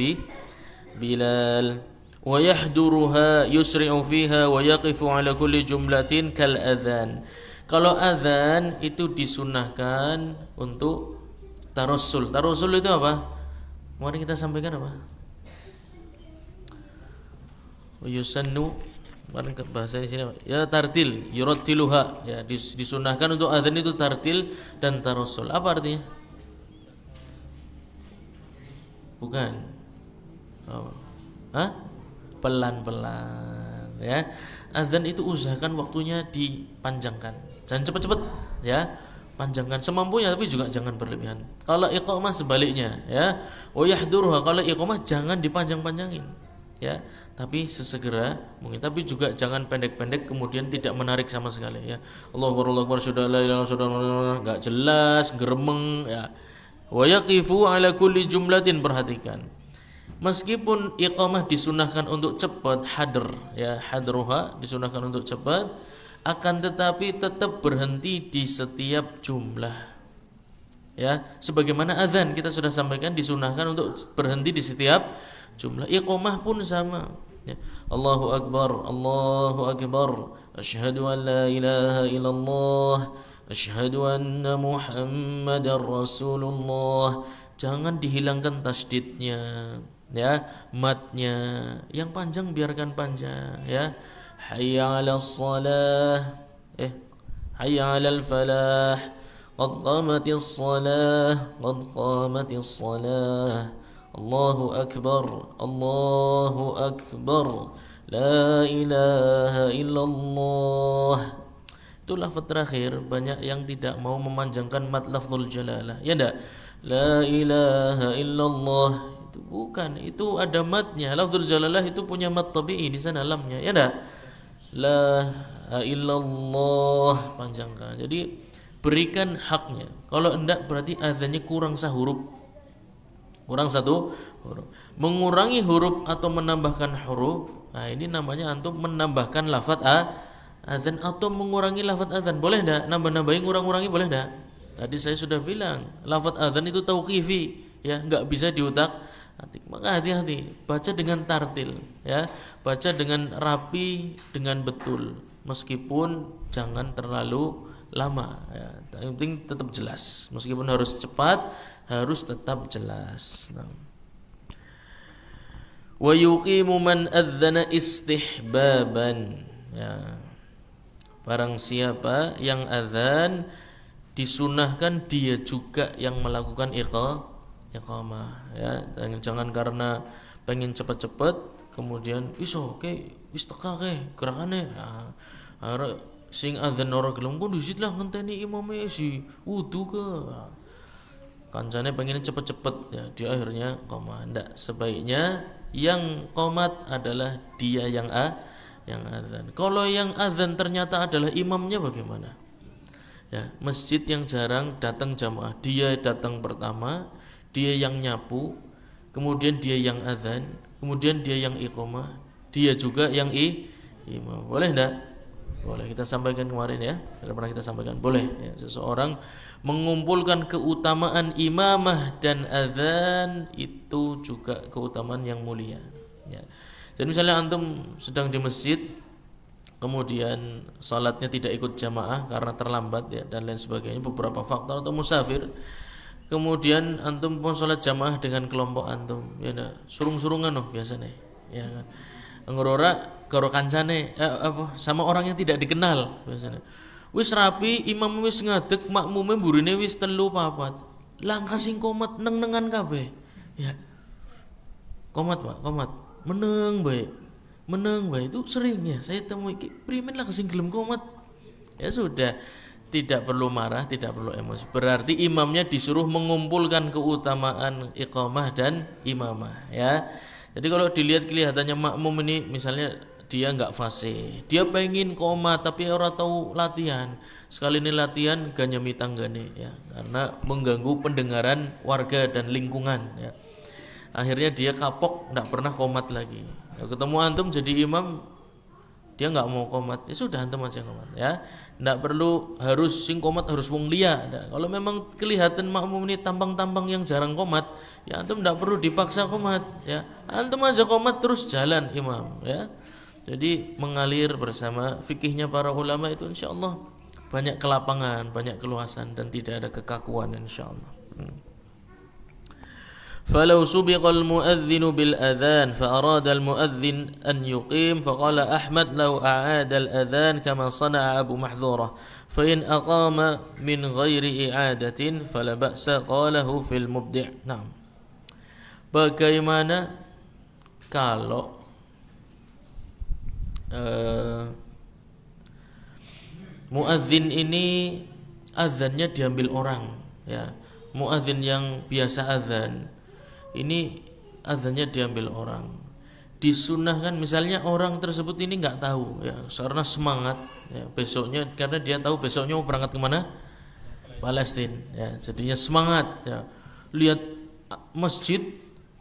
Bilal. Wa yahduruha yusri'u fiha wa yaqifu ala kulli jumlatin kal adzan. Kalau azan itu disunahkan untuk tarassul. Tarassul itu apa? Mari kita sampaikan apa? Wa yusannu, mari ke bahasa di sini ya, tartil, yurattiluha ya, disunahkan untuk azan itu tartil dan tarassul. Apa artinya? Bukan. Pelan-pelan ya. Azan itu usahakan waktunya dipanjangkan, jangan cepat-cepat ya, panjangkan semampunya tapi juga jangan berlebihan. Kalau iqamah sebaliknya ya, wa yahduruha, kalau iqamah jangan dipanjang-panjangin ya, tapi sesegera mungkin. Tapi juga jangan pendek-pendek kemudian tidak menarik sama sekali ya. Allahu Akbar sudah la ilaha illallah, enggak jelas, geremeng ya. Wa yaqifu ala kulli jumlatin, perhatikan. Meskipun iqamah disunahkan untuk cepat, hadr ya, hadruha disunahkan untuk cepat, akan tetapi tetap berhenti di setiap jumlah. Ya, sebagaimana azan kita sudah sampaikan disunahkan untuk berhenti di setiap jumlah. Iqamah pun sama. Ya. Allahu Akbar, asyhadu an la ilaha illallah, asyhadu anna Muhammadar Rasulullah. Jangan dihilangkan tasdidnya, ya, matnya. Yang panjang biarkan panjang, ya. Hayya 'alas shalah, hayya 'alal falah, qad qamatis shalah, qad qamatis shalah. Allahu Akbar, la ilaha illallah. Itu lafaz terakhir. Banyak yang tidak mau memanjangkan mat lafzul jalalah, ya enggak? La ilaha illallah itu bukan, itu ada matnya. Lafzul jalalah itu punya mat tabi'i di sana lamnya, ya enggak? La ilaha illallah panjangkan. Jadi berikan haknya. Kalau enggak berarti azannya kurang sahuruf. Kurang satu huruf. Mengurangi huruf atau menambahkan huruf, nah ini namanya antum menambahkan lafaz azan atau mengurangi lafaz azan. Boleh enggak? Nambah-nambahin, ngurang-ngurangi boleh enggak? Tadi saya sudah bilang, lafaz azan itu tauqifi, ya, enggak bisa diutak-atik. Maka hati-hati, baca dengan tartil, ya. Baca dengan rapi, dengan betul. Meskipun jangan terlalu lama, ya. Yang penting tetap jelas. Meskipun harus cepat, harus tetap jelas. Wa yuqimu man adzana istihbaban, ya. Barang siapa yang azan disunahkan dia juga yang melakukan iqamah, ya. Jangan karena pengen cepat-cepat kemudian wis teka gerakane, ya. Sing azan ora gelem kok disit lah ngenteni imame si wudu ke. Kancane pengen cepet-cepet, ya, dia akhirnya qomat. Ndak, sebaiknya yang qomat adalah dia yang azan. Kalau yang azan ternyata adalah imamnya bagaimana? Ya, masjid yang jarang datang jamaah, dia datang pertama, dia yang nyapu, kemudian dia yang azan, kemudian dia yang iqamah, dia juga yang imam. Boleh ndak? Boleh. Kita sampaikan kemarin, ya. Sudah pernah kita sampaikan. Boleh, ya, seseorang mengumpulkan keutamaan imamah dan azan itu juga keutamaan yang mulia, ya. Jadi misalnya antum sedang di masjid, kemudian salatnya tidak ikut jamaah karena terlambat, ya, dan lain sebagainya, beberapa faktor, atau musafir, kemudian antum mau salat jamaah dengan kelompok antum, ya, surung-surungan biasanya, ya kan, ngerora karo kancane sama orang yang tidak dikenal biasanya. Wis rapi, imam wis ngadeg, makmume burine wis 3 4. Langkah sing komat neng-nengan kabeh. Ya. Komat, Pak, komat. Meneng bae. Itu sering, ya. Saya temui primen lah sing gelem komat. Ya sudah, tidak perlu marah, tidak perlu emosi. Berarti imamnya disuruh mengumpulkan keutamaan iqamah dan imamah, ya. Jadi kalau dilihat kelihatannya makmum ini misalnya dia enggak fasih, dia pengen koma tapi orang tahu latihan. Sekali ini latihan gak nyami tanggane, ya, karena mengganggu pendengaran warga dan lingkungan, ya. Akhirnya dia kapok, enggak pernah komat lagi. Ya, ketemu antum jadi imam, dia enggak mau komat, ya sudah antum aja komat, ya. Enggak perlu harus sing komat harus wong liya. Kalau memang kelihatan makmum ini tampang-tampang yang jarang komat, ya antum enggak perlu dipaksa komat, ya. Antum aja komat terus jalan imam, ya. Jadi mengalir bersama fikihnya para ulama itu insyaallah banyak kelapangan, banyak keluasan dan tidak ada kekakuan insyaallah. Falau subiqal muadzinu bil adzan fa arada al muadzin an yuqim fa qala Ahmad law a'ada al adzan kama sana'a Abu Mahdhurah fa in aqama min ghairi i'adatin fala ba'sa qalahu fil mubdi'. Nah, bagaimana kalau muadzin ini azannya diambil orang, ya. Muadzin yang biasa azan ini azannya diambil orang. disunahkan misalnya orang tersebut ini nggak tahu ya karena semangat ya, besoknya karena dia tahu besoknya mau berangkat kemana, Palestina ya, jadinya semangat ya, lihat masjid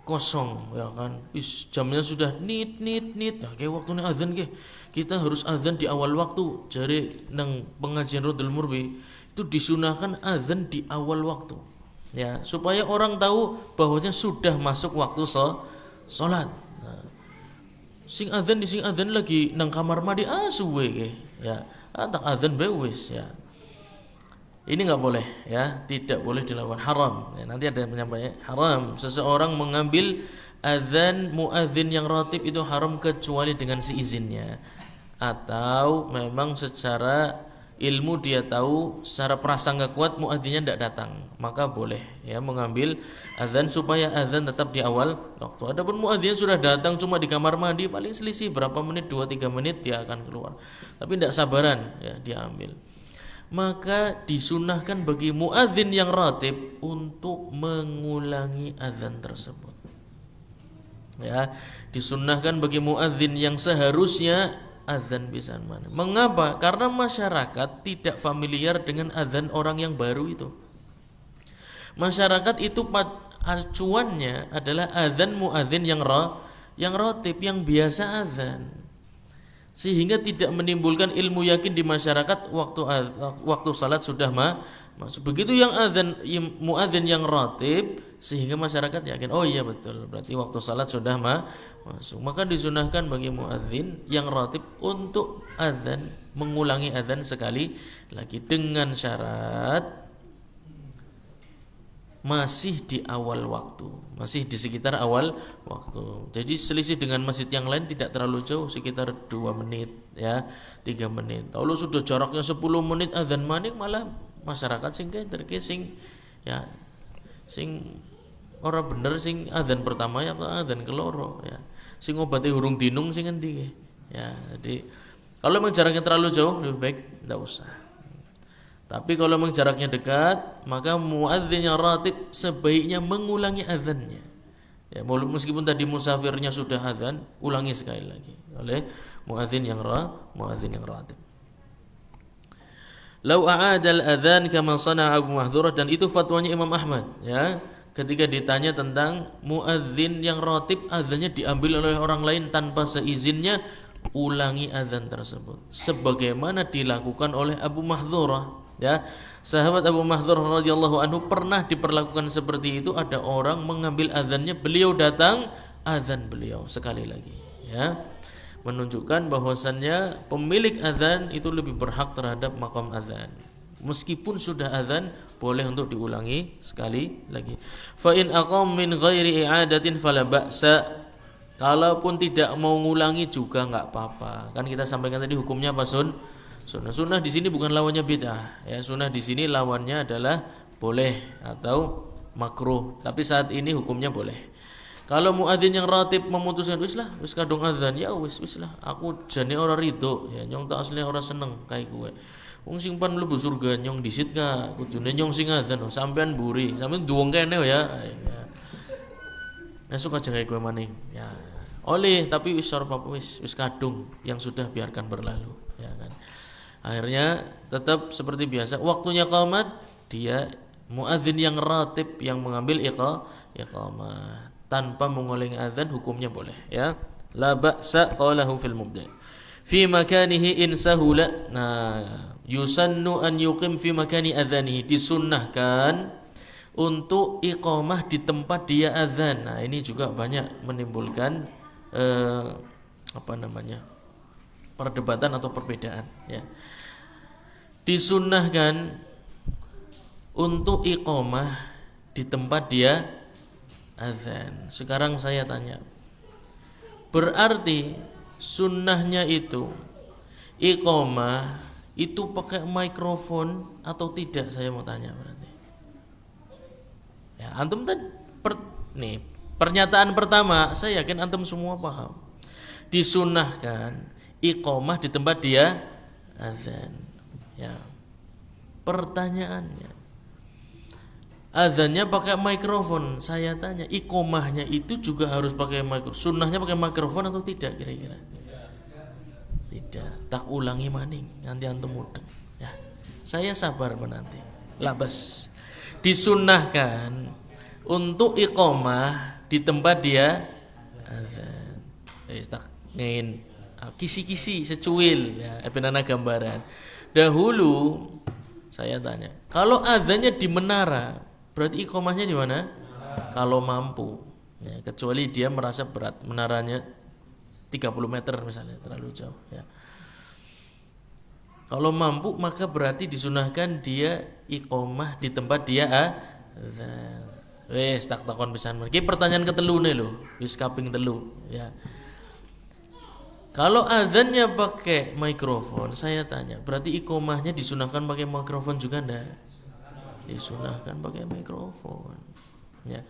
kosong ya kan, jamnya sudah nit ya, kayak waktunya azan kita harus azan di awal waktu. Jadi nang pengajian Rodul Murbi itu disunahkan azan di awal waktu ya, supaya orang tahu bahwasanya sudah masuk waktu sholat. Sing azan lagi nang kamar mandi suwe ya, tak azan bewis ya. Ini nggak boleh ya, tidak boleh dilakukan, haram ya, nanti ada penyampaian haram seseorang mengambil azan muadzin yang ratib itu haram kecuali dengan seizinnya, atau memang secara ilmu dia tahu secara prasangka kuat muadzinnya tidak datang, maka boleh ya mengambil azan supaya azan tetap di awal waktu. Adapun muadzin sudah datang cuma di kamar mandi, paling selisih berapa menit, 2-3 menit dia akan keluar, tapi tidak sabaran ya dia ambil. Maka disunahkan bagi muadzin yang ratib untuk mengulangi azan tersebut ya, disunahkan bagi muadzin yang seharusnya azan bisa mana. Mengapa? Karena masyarakat tidak familiar dengan azan orang yang baru itu. Masyarakat itu acuannya adalah azan muadzin yang ratib, yang biasa azan, sehingga tidak menimbulkan ilmu yakin di masyarakat waktu salat sudah masuk. Begitu yang azan muadzin yang ratib, sehingga masyarakat yakin oh iya betul berarti waktu salat sudah masuk. Maka disunahkan bagi muadzin yang ratib untuk azan, mengulangi azan sekali lagi dengan syarat masih di awal waktu, masih di sekitar awal waktu. Jadi selisih dengan masjid yang lain tidak terlalu jauh, sekitar 2 menit ya, 3 menit. Kalau sudah jaraknya 10 menit azan manik, malah masyarakat sing terkesing ya, sing ora bener sing azan pertama ya azan keloro ya, sing obate urung dinung sing endi ya. Jadi kalau memang jaraknya terlalu jauh lebih baik tidak usah. Tapi kalau memang jaraknya dekat, maka muadzin yang ratib sebaiknya mengulangi azannya ya, meskipun tadi musafirnya sudah azan, ulangi sekali lagi oleh muadzin yang ratib. Lau a'adal adzan kama sana'a Abu Mahdhurah, dan itu fatwanya Imam Ahmad ya. Ketika ditanya tentang muadzin yang ratib azannya diambil oleh orang lain tanpa seizinnya, ulangi azan tersebut sebagaimana dilakukan oleh Abu Mahdhurah ya. Sahabat Abu Mahdhurah radhiyallahu anhu pernah diperlakukan seperti itu. Ada orang mengambil azannya, beliau datang, azan beliau sekali lagi ya, menunjukkan bahwasannya pemilik azan itu lebih berhak terhadap maqam azan. Meskipun sudah azan, boleh untuk diulangi sekali lagi. Fa in aqam min ghairi i'adatin fala ba'sa. Kalaupun tidak mau ngulangi juga enggak apa-apa. Kan kita sampaikan tadi hukumnya apa sunnah. Sunnah di sini bukan lawannya bid'ah ya. Sunnah di sini lawannya adalah boleh atau makruh. Tapi saat ini hukumnya boleh. Kalau muadzin yang ratib memutuskan wis kadung azan ya wis lah, aku jane ora rido ya, nyong tak asline ora seneng kayak kowe. Wong sing pan mlebu surga nyong disit ka kudune nyong sing azan sampean buri, sampean duwong kene ya. Esuk aja kayak kowe maning ya. Oleh tapi wis wis kadung, yang sudah biarkan berlalu ya kan. Akhirnya tetap seperti biasa, waktunya qamat dia muadzin yang ratib yang mengambil iqamah tanpa mengulangi azan, hukumnya boleh ya. La ba'sa qalahu fil mubda' fi makanihi in sahula. Nah, yusannu an yuqim fi makani adzanihi, disunnahkan untuk iqamah di tempat dia azan. Nah, ini juga banyak menimbulkan perdebatan atau perbedaan ya. Disunnahkan untuk iqamah di tempat dia azan. Sekarang saya tanya, berarti sunnahnya itu iqamah itu pakai mikrofon atau tidak? Saya mau tanya berarti. Ya, antum tadi pernyataan pertama, saya yakin antum semua paham. Disunnahkan iqamah di tempat dia azan. Ya. Pertanyaannya, Azannya pakai mikrofon. Saya tanya, iqomahnya itu juga harus pakai mikrofon. Sunnahnya pakai mikrofon atau tidak kira-kira? Tidak. Tak ulangi maning, nanti antum mudeng. Ya, saya sabar menanti. Labas. Disunnahkan untuk iqomah di tempat dia azan. Tak ngin kisi-kisi secuil ya, benana gambaran. Dahulu saya tanya, kalau azannya di menara, berarti iqomahnya di mana? Kalau mampu. Ya, kecuali dia merasa berat, menaranya 30 meter misalnya, terlalu jauh ya. Kalau mampu maka berarti disunahkan dia iqomah di tempat dia azan. Wes tak takon pisan. Iki pertanyaan ketelu nih lho, wis kaping telu ya. Kalau azannya pakai mikrofon, saya tanya, berarti iqomahnya disunahkan pakai mikrofon juga enggak? Disunahkan pakai mikrofon. Ya.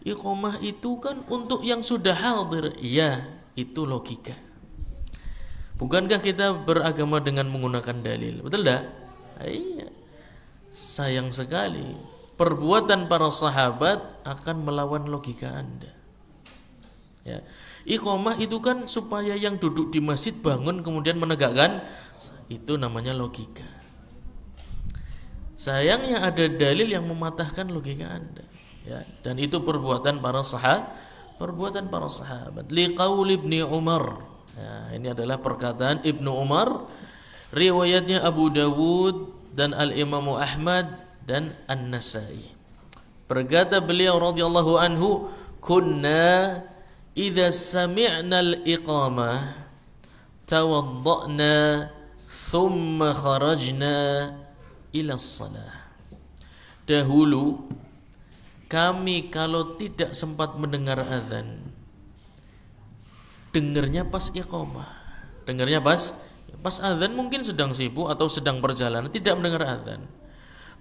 Iqomah itu kan untuk yang sudah hadir. Iya, itu logika. Bukankah kita beragama dengan menggunakan dalil? Betul enggak? Iya. Sayang sekali, perbuatan para sahabat akan melawan logika Anda. Ya. Iqomah itu kan supaya yang duduk di masjid bangun kemudian menegakkan, itu namanya logika. Sayangnya ada dalil yang mematahkan logika Anda, ya. Dan itu perbuatan para sahabat. Liqaul Ibnu Umar. Ya, ini adalah perkataan Ibnu Umar, riwayatnya Abu Dawud dan Al-Imam Ahmad dan An-Nasai. Berkata beliau radhiyallahu anhu, kunna idza sami'na al-iqamah tawadda'na thumma kharajna ila shalah. Dahulu kami kalau tidak sempat mendengar azan, dengarnya pas iqamah. Dengarnya pas azan, mungkin sedang sibuk atau sedang perjalanan tidak mendengar azan.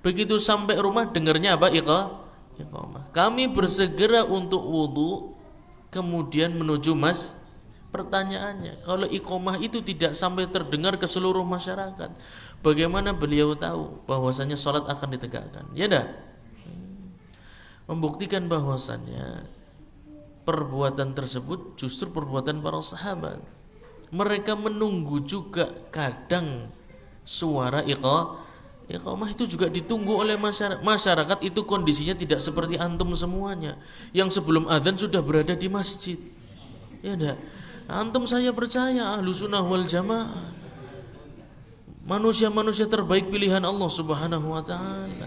Begitu sampai rumah dengarnya apa? Iqamah. Kami bersegera untuk wudu, kemudian menuju pertanyaannya, kalau iqamah itu tidak sampai terdengar ke seluruh masyarakat, bagaimana beliau tahu bahwasanya salat akan ditegakkan? Ya dah. Membuktikan bahwasannya perbuatan tersebut justru perbuatan para sahabat. Mereka menunggu juga kadang suara iqamah itu juga ditunggu oleh masyarakat. Masyarakat itu kondisinya tidak seperti antum semuanya yang sebelum azan sudah berada di masjid. Ya enggak? Antum saya percaya ahlu sunnah wal jamaah, manusia-manusia terbaik pilihan Allah subhanahu wa ta'ala.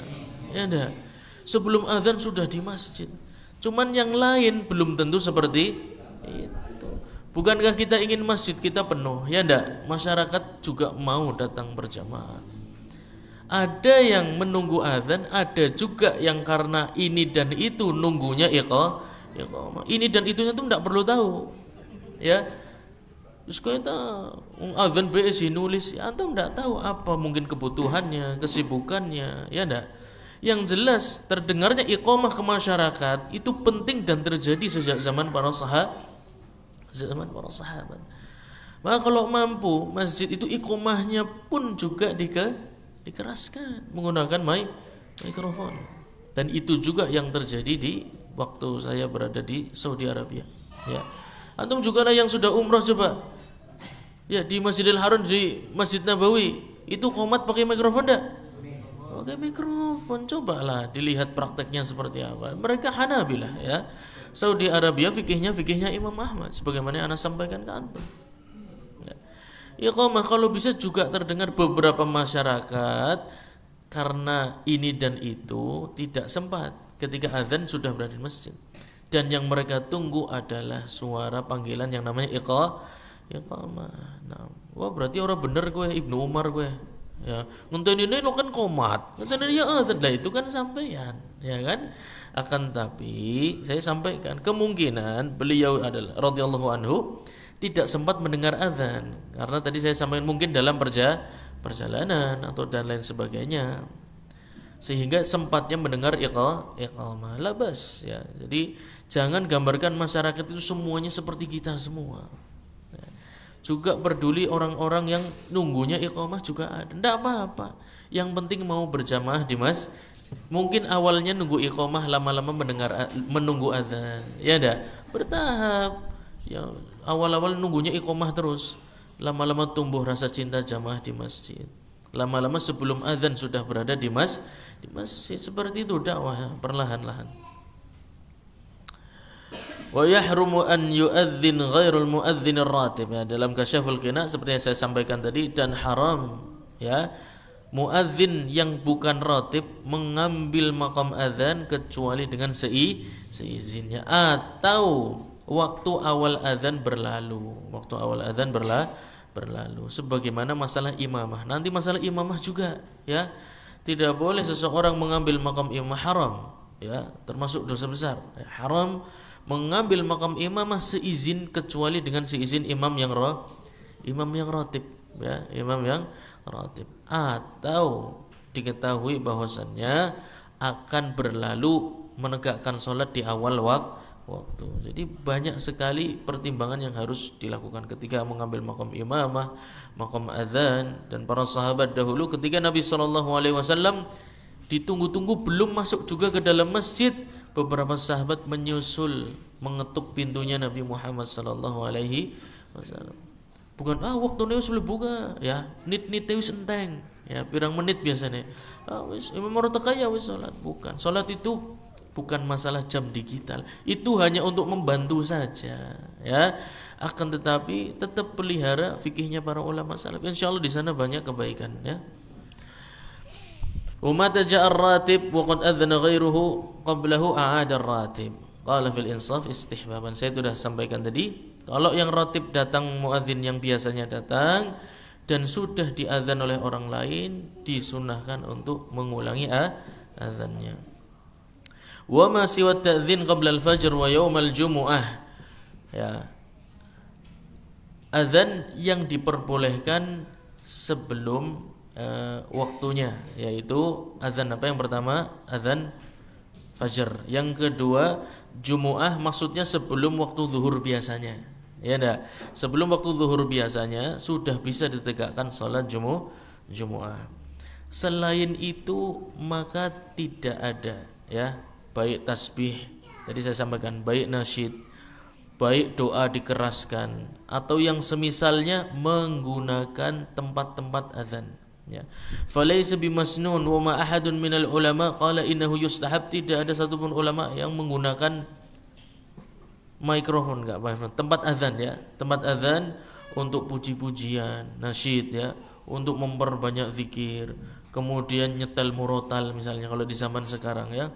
Ya enggak? Sebelum azan sudah di masjid. Cuman yang lain belum tentu seperti itu. Bukankah kita ingin masjid kita penuh? Ya enggak? Masyarakat juga mau datang berjamaah. Ada yang menunggu azan, ada juga yang karena ini dan itu nunggunya iqamah. Ini dan itunya tuh enggak perlu tahu. Ya. Terus kita azan BSI nulis, ya, antum enggak tahu apa mungkin kebutuhannya, kesibukannya, ya enggak? Yang jelas terdengarnya iqamah ke masyarakat itu penting dan terjadi sejak zaman para sahabat. Maka kalau mampu masjid itu iqamahnya pun juga dikeraskan menggunakan mikrofon. Dan itu juga yang terjadi di waktu saya berada di Saudi Arabia. Ya. Antum juga lah yang sudah umrah coba. Ya, di Masjidil Haram, di Masjid Nabawi itu qomat pakai mikrofon enggak? Pakai mikrofon, cobalah dilihat prakteknya seperti apa. Mereka Hanabilah ya. Saudi Arabia fikihnya Imam Ahmad sebagaimana yang Ana sampaikan ke antum. Ya. Iqamah kalau bisa juga terdengar beberapa masyarakat karena ini dan itu tidak sempat ketika azan sudah berada di masjid. Dan yang mereka tunggu adalah suara panggilan yang namanya iqamah. Nah, wah berarti orang bener gue Ibnu Umar gue. Ya, ngenteni ini lo kan komat, ngenteni ya lah itu kan sampean, ya kan? Akan tapi saya sampaikan kemungkinan beliau adalah radhiyallahu anhu tidak sempat mendengar azan karena tadi saya sampaikan mungkin dalam perjalanan atau dan lain sebagainya, sehingga sempatnya mendengar iqamah. Labas ya. Jadi jangan gambarkan masyarakat itu semuanya seperti kita semua. Juga peduli orang-orang yang nunggunya iqamah juga ada. Tidak apa-apa. Yang penting mau berjamaah di masjid. Mungkin awalnya nunggu iqamah, lama-lama menunggu azan. Ya dah, bertahap. Ya, awal-awal nunggunya iqamah terus. Lama-lama tumbuh rasa cinta jamaah di masjid. Lama-lama sebelum azan sudah berada di masjid. Seperti itu dakwah ya, perlahan-lahan. Wa yahrumu an yu'adzin ghairul mu'adzinir ratib, ya, dalam Kasyaful Qina seperti yang saya sampaikan tadi, dan haram ya muadzin yang bukan ratib mengambil makam azan kecuali dengan seizinnya atau waktu awal azan berlalu. Waktu awal azan berlalu. Sebagaimana masalah imamah. Nanti masalah imamah juga ya. Tidak boleh seseorang mengambil makam imamah, haram ya, termasuk dosa besar. Haram mengambil makam imamah seizin kecuali dengan seizin imam yang ratib ya, imam yang ratib, atau diketahui bahwasannya akan berlalu menegakkan sholat di awal waktu. Jadi banyak sekali pertimbangan yang harus dilakukan ketika mengambil makam imamah, makam azan. Dan para sahabat dahulu ketika Nabi SAW ditunggu-tunggu belum masuk juga ke dalam masjid, beberapa sahabat menyusul mengetuk pintunya Nabi Muhammad SAW. Bukan waktu wis belum buka ya, nit wis enteng ya, pirang menit biasanya. Wis imam teka ya wis salat. Bukan, salat itu bukan masalah jam digital. Itu hanya untuk membantu saja ya. Akan tetapi tetap pelihara fikihnya para ulama salaf. Insyaallah di sana banyak kebaikan ya. ومتى جاء الراتب وقد أذن غيره قبله أعاد الراتب قال في الإنصاف استحبابا. Saya sudah sampaikan tadi, kalau yang ratib datang, muadzin yang biasanya datang dan sudah diazan oleh orang lain, disunahkan untuk mengulangi azannya. Wa ma siwa ta'dzin qabla al-fajr wa yaum al-jumu'ah, ya, azan yang diperbolehkan sebelum waktunya, yaitu azan apa yang pertama? Azan fajar. Yang kedua Jumu'ah, maksudnya sebelum waktu zuhur biasanya. Ya enggak? Sebelum waktu zuhur biasanya sudah bisa ditegakkan salat Jumu'ah. Selain itu maka tidak ada ya, baik tasbih tadi saya sampaikan, baik nasyid, baik doa dikeraskan atau yang semisalnya menggunakan tempat-tempat azan. Ya, falaysa bimasnun wa ma ahadun minal ulama qala innahu yustahab. Tidak ada satupun ulama yang menggunakan mikrofon, enggak apa, tempat azan ya, tempat azan untuk puji-pujian, nasyid ya, untuk memperbanyak zikir, kemudian nyetel murotal misalnya kalau di zaman sekarang ya.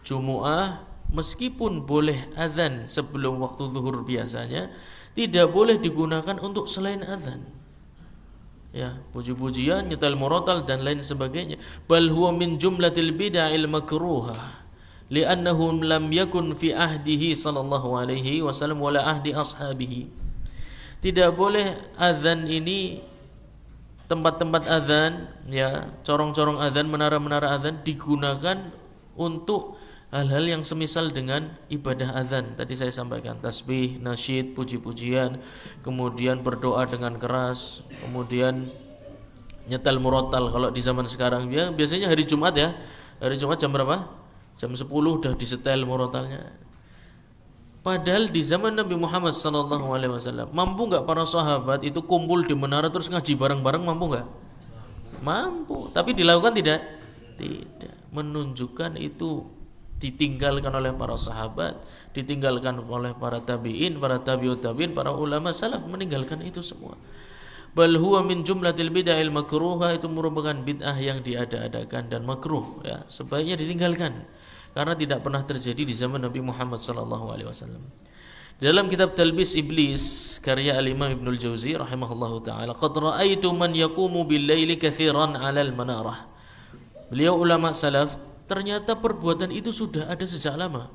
Jumu'ah meskipun boleh azan sebelum waktu zuhur biasanya, tidak boleh digunakan untuk selain azan. Ya, puji-pujian, nyetel murotal dan lain sebagainya. Bal huwa min jumlatil bid'il makruhah li'annahu lam yakun fi ahdihi sallallahu alaihi wasallam wala ahdi ashabihi. Tidak boleh azan ini, tempat-tempat azan ya, corong-corong azan, menara-menara azan digunakan untuk hal-hal yang semisal dengan ibadah azan. Tadi saya sampaikan tasbih, nasyid, puji-pujian, kemudian berdoa dengan keras, kemudian nyetel murotal. Kalau di zaman sekarang ya biasanya hari Jumat ya. Hari Jumat jam berapa? Jam 10 udah disetel murotalnya. Padahal di zaman Nabi Muhammad SAW mampu enggak para sahabat itu kumpul di menara terus ngaji bareng-bareng, mampu enggak? Mampu. Tapi dilakukan tidak? Tidak. Menunjukkan itu ditinggalkan oleh para sahabat, ditinggalkan oleh para tabi'in, para tabi'ut tabi'in, para ulama salaf meninggalkan itu semua. Bal huwa min jumlatil bid'il makruhah, itu merupakan bid'ah yang diada-adakan dan makruh ya, sebaiknya ditinggalkan karena tidak pernah terjadi di zaman Nabi Muhammad SAW. Dalam kitab Talbis Iblis karya Al-Imam Ibnul Jauzi rahimahullahu taala, qad ra'aitu man yaqumu bil laili katsiran 'alal manarah. Beliau ulama salaf, ternyata perbuatan itu sudah ada sejak lama.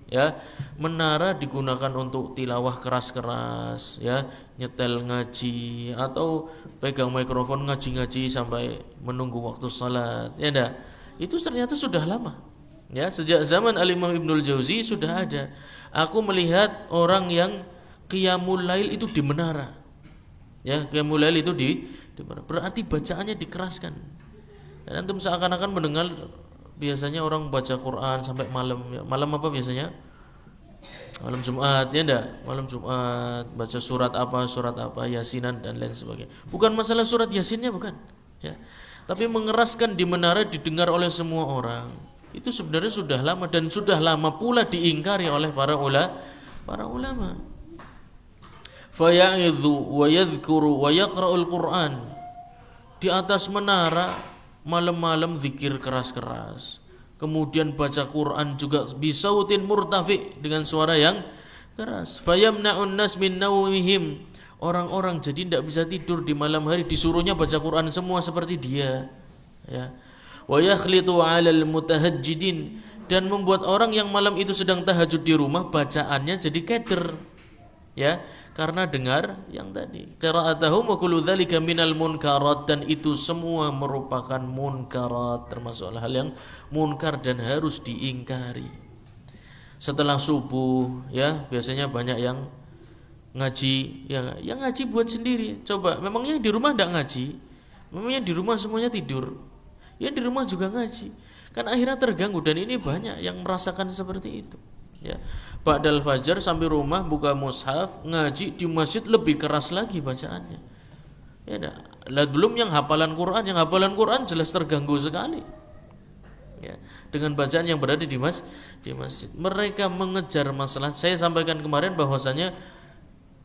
Ya, menara digunakan untuk tilawah keras-keras, ya, nyetel ngaji atau pegang mikrofon ngaji-ngaji sampai menunggu waktu salat. Ya enggak? Itu ternyata sudah lama. Ya, sejak zaman Al-Imam Ibnul Jauzi sudah ada. Aku melihat orang yang qiyamul lail itu di menara. Ya, qiyamul lail itu di menara. Berarti bacaannya dikeraskan. Dan antum seakan-akan mendengar biasanya orang baca Quran sampai malam ya. Malam apa biasanya? Malam Jumat ya enggak? Malam Jumat baca surat apa, Yasinan dan lain sebagainya. Bukan masalah surat Yasinnya bukan, ya. Tapi mengeraskan di menara didengar oleh semua orang. Itu sebenarnya sudah lama dan sudah lama pula diingkari oleh para ulama. Faya'idhu wa yadhkuru wa yaqra'ul Qur'an. Di atas menara malam-malam zikir keras-keras. Kemudian baca Quran juga bisautin murtafi dengan suara yang keras. Fayamna'un nas min nawmihim. Orang-orang jadi tidak bisa tidur di malam hari, disuruhnya baca Quran semua seperti dia. Ya. Wa yakhlitu 'alal mutahajjidin, dan membuat orang yang malam itu sedang tahajud di rumah bacaannya jadi keder. Ya, karena dengar yang tadi qira'atuhum wa kullu dzalika minal munkarat, dan itu semua merupakan munkarat, termasuk hal yang munkar dan harus diingkari. Setelah subuh ya biasanya banyak yang ngaji, ya yang ngaji buat sendiri. Coba memangnya di rumah enggak ngaji? Memangnya di rumah semuanya tidur? Ya di rumah juga ngaji. Kan akhirnya terganggu, dan ini banyak yang merasakan seperti itu. Ya. Ba'dal fajar sampai rumah buka mushaf, ngaji di masjid lebih keras lagi bacaannya. Ya dah. Lihat belum yang hafalan Quran jelas terganggu sekali. Ya, dengan bacaan yang berada di masjid. Mereka mengejar masalah. Saya sampaikan kemarin bahwasanya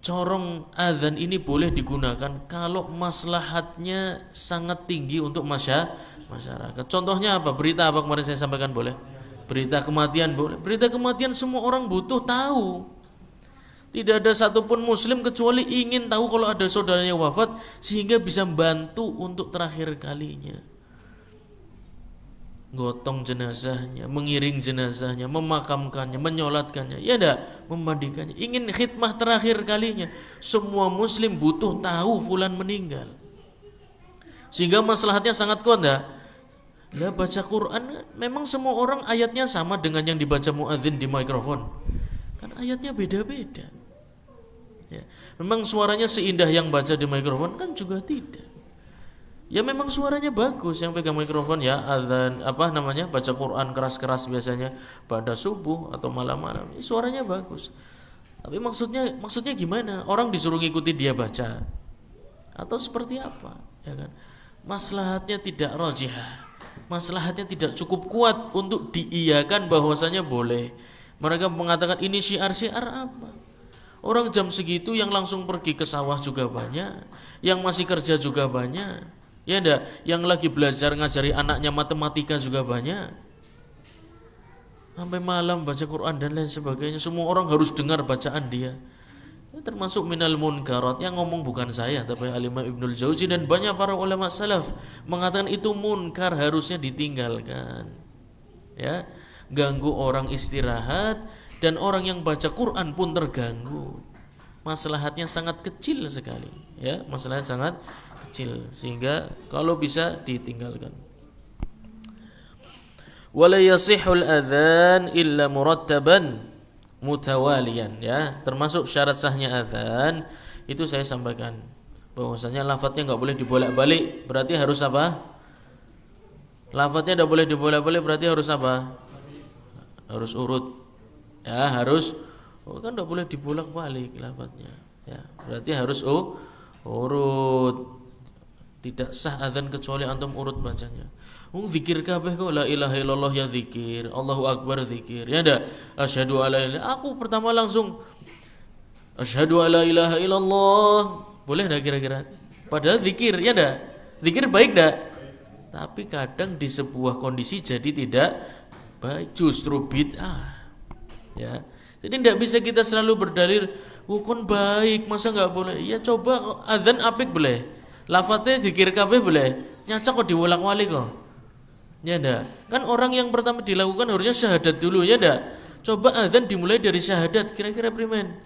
corong azan ini boleh digunakan kalau maslahatnya sangat tinggi untuk masyarakat. Contohnya apa? Berita apa kemarin saya sampaikan boleh? Berita kematian boleh. Berita kematian semua orang butuh tahu. Tidak ada satupun muslim kecuali ingin tahu kalau ada saudaranya wafat, sehingga bisa bantu untuk terakhir kalinya. Gotong jenazahnya, mengiring jenazahnya, memakamkannya, menyolatkannya, ya enggak, memandikannya. Ingin khidmah terakhir kalinya. Semua muslim butuh tahu fulan meninggal. Sehingga maslahatnya sangat kuat enggak? Lah baca Quran memang semua orang ayatnya sama dengan yang dibaca muadzin di mikrofon. Kan ayatnya beda-beda. Ya, memang suaranya seindah yang baca di mikrofon kan juga tidak. Ya memang suaranya bagus yang pegang mikrofon ya, azan baca Quran keras-keras biasanya pada subuh atau malam-malam. Suaranya bagus. Tapi maksudnya gimana? Orang disuruh ngikuti dia baca atau seperti apa? Ya kan? Maslahatnya tidak rajihah. Maslahatnya tidak cukup kuat untuk diiyakan bahwasanya boleh. Mereka mengatakan ini syiar-syiar apa? Orang jam segitu yang langsung pergi ke sawah juga banyak, yang masih kerja juga banyak, ya enggak? Yang lagi belajar ngajari anaknya matematika juga banyak. Sampai malam baca Quran dan lain sebagainya, semua orang harus dengar bacaan dia. Termasuk minal munkarat. Yang ngomong bukan saya tapi Al-Imam Ibnul Jauzi dan banyak para ulama salaf mengatakan itu munkar, harusnya ditinggalkan. Ya, ganggu orang istirahat dan orang yang baca Quran pun terganggu. Maslahatnya sangat kecil sekali, ya, masalahnya sangat kecil sehingga kalau bisa ditinggalkan. Wala yasihul adzan illa murattaban mutawalian, ya, termasuk syarat sahnya azan itu saya sampaikan bahwasanya lafadznya enggak boleh dibolak-balik, berarti harus apa? Lafadznya enggak boleh dibolak-balik berarti harus apa? Harus urut. Ya, harus kan enggak boleh dibolak-balik lafadznya. Ya, berarti harus urut. Tidak sah azan kecuali antum urut bacanya. Zikir kabeh kok la ilaha illallah ya zikir, Allahu akbar zikir. Ya ndak? Asyhadu alla ilaha. Aku pertama langsung asyhadu alla ilaha illallah. Boleh enggak kira-kira? Padahal zikir, ya ndak? Zikir baik ndak? Tapi kadang di sebuah kondisi jadi tidak baik, justru bid'ah. Ya. Jadi ndak bisa kita selalu berdalil, kon baik, masa enggak boleh? Ya coba azan apik boleh. Lafadznya zikir kabeh boleh. Nyacak kok diwolak-walik kok. Ya enggak? Kan orang yang pertama dilakukan harusnya syahadat dulu, ya enggak? Coba azan dimulai dari syahadat, kira-kira primen?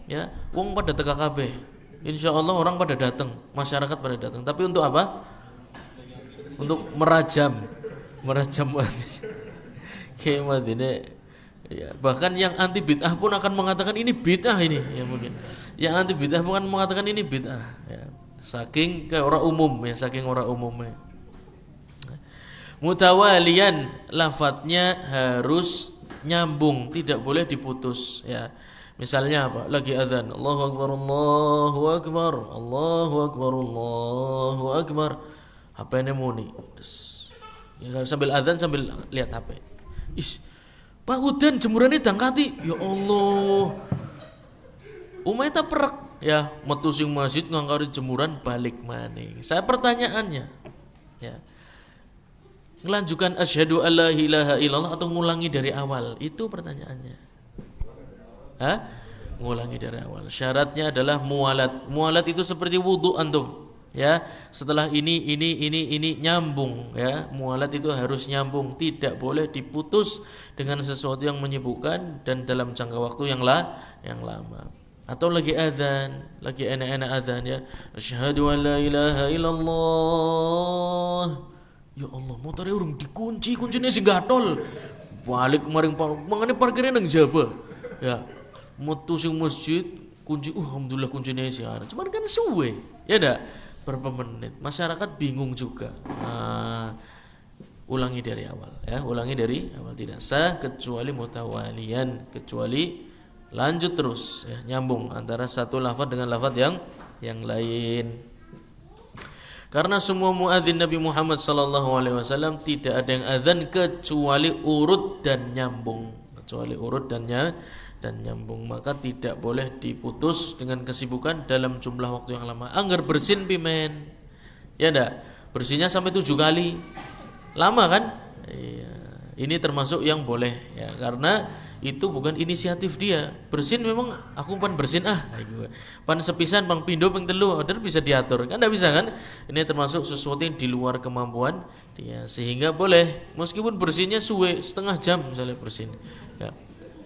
Ya, wong pada teka kabeh. Insyaallah orang pada datang, masyarakat pada datang. Tapi untuk apa? Untuk merajam Kayak ini. Ya, bahkan yang anti bid'ah pun akan mengatakan ini bid'ah ini, ya mungkin. Yang anti bid'ah pun akan mengatakan ini bid'ah, ya. Saking ke orang umum ya, saking orang umumnya. Mutawalian, lafadznya harus nyambung, tidak boleh diputus ya. Misalnya apa? Lagi azan, Allahu Akbar, Allahu Akbar, Allahu Akbar, Allahu Akbar. HP-nya muni. Ya, sambil azan sambil lihat HP. Pak Udan jemurannya dangkati. Ya Allah. Umay tak perek ya, metu sing masjid ngangkari jemuran balik maning. Saya pertanyaannya ya. Ngelanjutkan asyhadu alla ilaha illallah atau ngulangi dari awal? Itu pertanyaannya. Ngulangi dari awal. Syaratnya adalah mualat. Mualat itu seperti wudu antum. Ya, setelah ini nyambung ya. Mualat itu harus nyambung, tidak boleh diputus dengan sesuatu yang menyibukkan dan dalam jangka waktu yang lama. Atau lagi azan, lagi enak-enak azan ya. Asyhadu an la ilaha illallah. Ya Allah, motornya urung dikunci, kuncinya sing gatol. Balik kemarin mangane parkirnya nang jaba. Ya. Metu sing masjid kunci alhamdulillah kuncinya sih ada. Cuman kan suwe. Ya enggak? Berapa menit. Masyarakat bingung juga. Ulangi dari awal ya. Ulangi dari awal, tidak sah kecuali mutawalian, kecuali lanjut terus ya, nyambung antara satu lafaz dengan lafaz yang lain. Karena semua muadzin Nabi Muhammad SAW tidak ada yang azan kecuali urut dan nyambung, dan nyambung, maka tidak boleh diputus dengan kesibukan dalam jumlah waktu yang lama. Angger bersin pimen, ya ndak? Bersihnya sampai 7 kali, lama kan? Iya. Ini termasuk yang boleh ya, karena itu bukan inisiatif dia. Bersin memang aku pan bersin pan sepisan pang pindo ping telu order bisa diatur kan, enggak bisa kan? Ini termasuk sesuatu yang di luar kemampuan dia, sehingga boleh meskipun bersihnya suwe setengah jam misalnya bersin ya.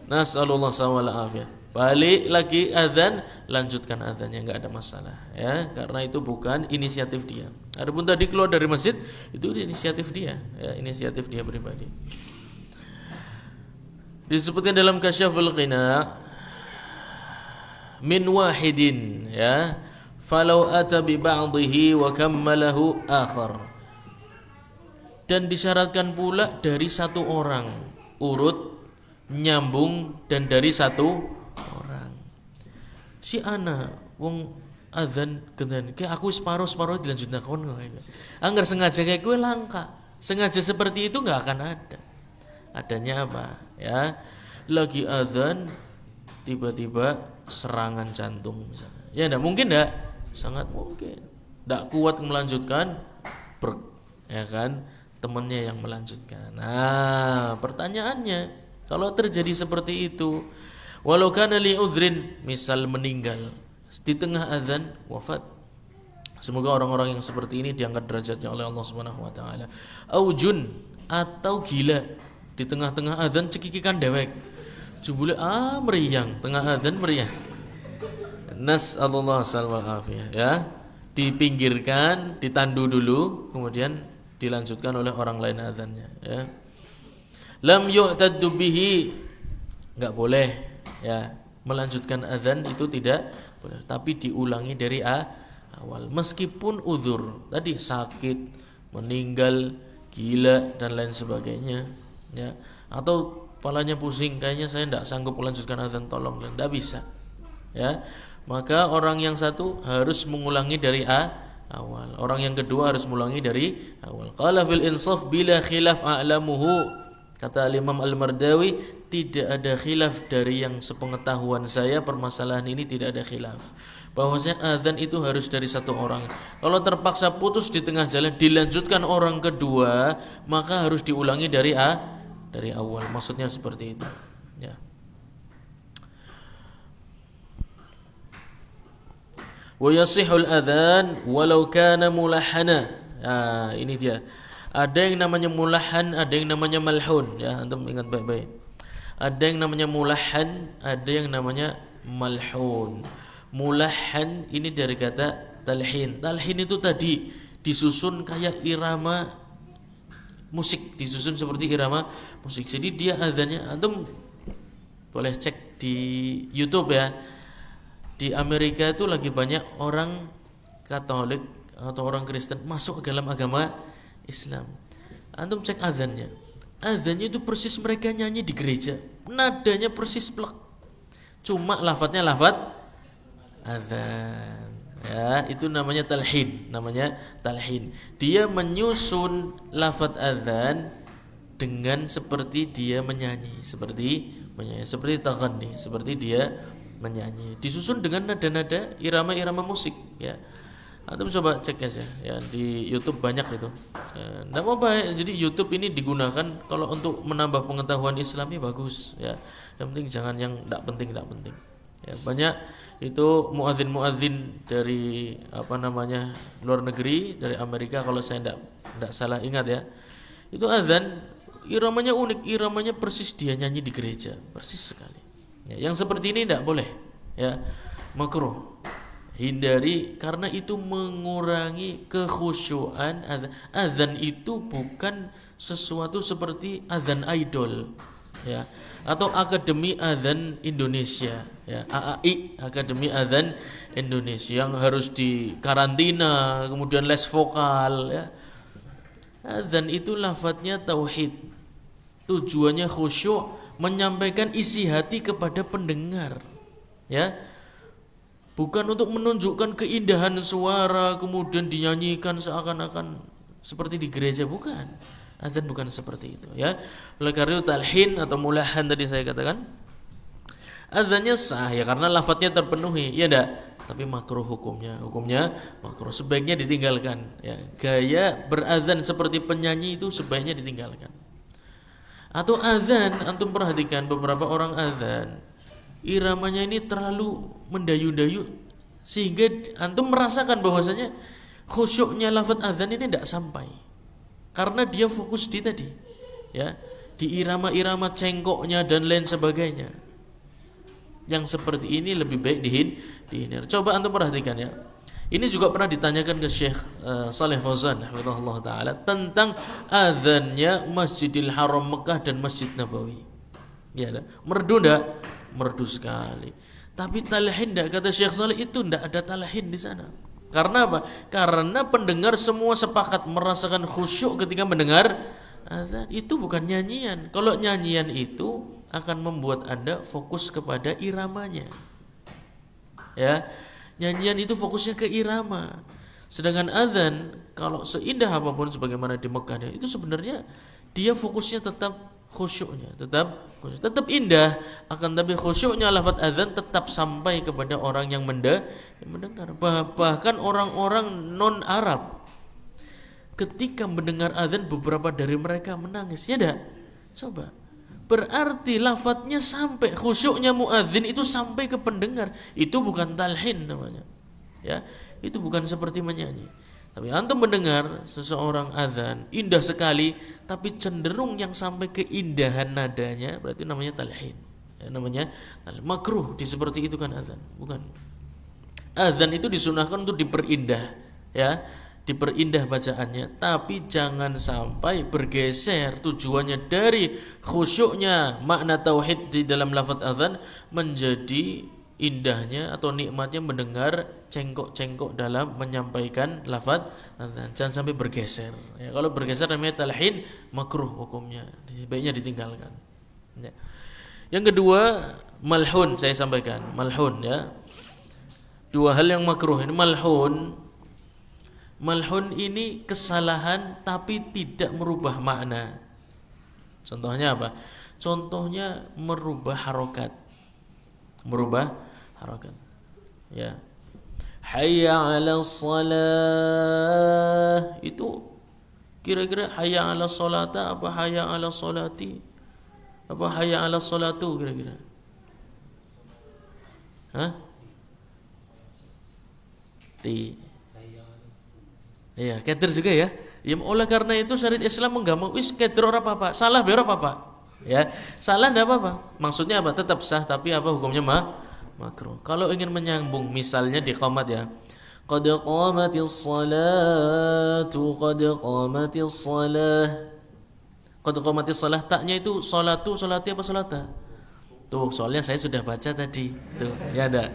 Nasallallahu alaihi. Balik lagi azan, lanjutkan azannya, enggak ada masalah ya, karena itu bukan inisiatif dia. Adapun tadi keluar dari masjid itu inisiatif dia ya, inisiatif dia pribadi. Disebutkan dalam Kasyaful Qina min wahidin ya, falau ata bi ba'dihi wa kammalahu akhar. Dan disyaratkan pula dari satu orang, urut nyambung dan dari satu orang. Si ana wong azan kenen kayak aku separuh dilanjutkan kon anggar sengaja kayak gue langka. Sengaja seperti itu enggak akan ada. Adanya apa? Ya, lagi azan tiba-tiba serangan jantung misalnya. Ya enggak mungkin enggak? Sangat mungkin. Enggak kuat melanjutkan ya kan? Temannya yang melanjutkan. Nah, pertanyaannya, kalau terjadi seperti itu, walau kana li udhrin, misal meninggal di tengah azan, wafat. Semoga orang-orang yang seperti ini diangkat derajatnya oleh Allah Subhanahu wa taala. Aujun, atau gila di tengah-tengah azan cekikikan dewek. Jebule meriang, tengah azan meriang. Nasallallahu alaihi ya. Dipinggirkan, ditandu dulu, kemudian dilanjutkan oleh orang lain azannya ya. Lam yu'taddu bihi, enggak boleh ya, melanjutkan azan itu tidak boleh, tapi diulangi dari awal meskipun uzur tadi, sakit, meninggal, gila dan lain sebagainya ya, atau kepalanya pusing kayaknya saya enggak sanggup melanjutkan azan, tolong, enggak bisa ya. Maka orang yang satu harus mengulangi dari awal, orang yang kedua harus mengulangi dari awal. Qala fil insaf bila khilaf a'lamuhu, kata Imam Al-Mardawi, tidak ada khilaf dari yang sepengetahuan saya, permasalahan ini tidak ada khilaf, bahwasanya azan itu harus dari satu orang. Kalau terpaksa putus di tengah jalan dilanjutkan orang kedua, maka harus diulangi dari awal. Maksudnya seperti itu ya. Wa yasihul adzan walau kana mulahhana. Ini dia. Ada yang namanya mulahan, ada yang namanya malhun ya, antum ingat baik-baik. Ada yang namanya mulahan, ada yang namanya malhun. Mulahan ini dari kata talhin. Talhin itu tadi disusun kayak irama musik, disusun seperti irama musik. Jadi dia azannya, antum boleh cek di YouTube ya. Di Amerika itu lagi banyak orang Katolik atau orang Kristen masuk ke dalam agama Islam. Antum cek azannya. Azannya itu persis mereka nyanyi di gereja. Nadanya persis plek. Cuma lafadznya lafadz azan. Ya, itu namanya talhin, Dia menyusun lafadz azan dengan seperti dia menyanyi, seperti taghanni, seperti dia menyanyi. Disusun dengan nada-nada irama-irama musik, ya. Antum coba cek aja ya di YouTube banyak itu. Enggak apa-apa ya, jadi YouTube ini digunakan kalau untuk menambah pengetahuan Islami bagus ya. Yang penting jangan yang enggak penting. Ya, banyak itu muadzin dari luar negeri, dari Amerika kalau saya enggak salah ingat ya. Itu azan iramanya unik, iramanya persis dia nyanyi di gereja, persis sekali. Ya, yang seperti ini enggak boleh ya. Makruh. Hindari karena itu mengurangi kekhusyuan azan. Azan itu bukan sesuatu seperti azan idol ya, atau Akademi Azan Indonesia ya, AAI, Akademi Azan Indonesia, yang harus dikarantina kemudian les vokal ya. Azan itu lafadznya tauhid, tujuannya khusyuk, menyampaikan isi hati kepada pendengar ya. Bukan untuk menunjukkan keindahan suara kemudian dinyanyikan seakan-akan seperti di gereja, bukan. Azan bukan seperti itu ya. Oleh karena talhin atau mulahan tadi saya katakan, azannya sah ya karena lafadznya terpenuhi, ya enggak? Tapi makruh hukumnya makruh, sebaiknya ditinggalkan ya. Gaya berazan seperti penyanyi itu sebaiknya ditinggalkan. Atau azan, antum perhatikan beberapa orang azan iramanya ini terlalu mendayu-dayu sehingga antum merasakan bahwasanya khusyuknya lafaz azan ini tidak sampai karena dia fokus di tadi ya, di irama-irama cengkoknya dan lain sebagainya. Yang seperti ini lebih baik dihindari. Coba antum perhatikan ya. Ini juga pernah ditanyakan ke Syekh Saleh Fauzan hafizahullah taala tentang azannya Masjidil Haram Mekah dan Masjid Nabawi. Ya, merdu enggak? Merdu sekali. Tapi talhin enggak, kata Syekh Saleh, itu enggak ada talhin di sana. Karena apa? Karena pendengar semua sepakat merasakan khusyuk ketika mendengar azan. Itu bukan nyanyian. Kalau nyanyian itu akan membuat Anda fokus kepada iramanya. Ya. Nyanyian itu fokusnya ke irama. Sedangkan azan kalau seindah apapun sebagaimana di Mekah itu sebenarnya dia fokusnya tetap khusyuknya, tetap indah, akan tapi khusyuknya lafaz azan tetap sampai kepada orang yang mendengar. Bahkan orang-orang non Arab ketika mendengar azan beberapa dari mereka menangis, ya dah. Coba. Berarti lafadznya sampai, khusyuknya muadzin itu sampai ke pendengar. Itu bukan talhin namanya. Ya, itu bukan seperti menyanyi. Tapi antum mendengar seseorang azan indah sekali, tapi cenderung yang sampai keindahan nadanya, berarti namanya talhin. Ya, namanya makruh di seperti itu kan azan, bukan. Azan itu disunahkan untuk diperindah, ya, diperindah bacaannya, tapi jangan sampai bergeser tujuannya dari khusyuknya makna tauhid di dalam lafaz azan menjadi indahnya atau nikmatnya mendengar cengkok-cengkok dalam menyampaikan lafaz azan. Jangan sampai bergeser. Ya, kalau bergeser namanya talhin, makruh hukumnya. Baiknya ditinggalkan. Ya. Yang kedua, malhun, saya sampaikan. Malhun ya. Dua hal yang makruh ini. Malhun ini kesalahan tapi tidak merubah makna. Contohnya apa? Contohnya merubah harokat. Ya. Hayya 'alas shalah, itu kira-kira hayya 'alas sholata apa hayya 'alas sholati? Apa hayya 'alas sholatu kira-kira? Hah? Iya, keder juga ya. Ya oleh karena itu syariat Islam menggampang, wis keder ora apa-apa, salah biar apa-apa. Ya, salah enggak apa-apa. Maksudnya apa? Tetap sah, tapi apa hukumnya makruh. Kalau ingin menyambung misalnya di qomat ya. Qad qamatis salatu, qad qamatis salah. Qad qamatis salah, taknya itu salatu, salati apa salata? Tuh, soalnya saya sudah baca tadi. Tuh, ya ada.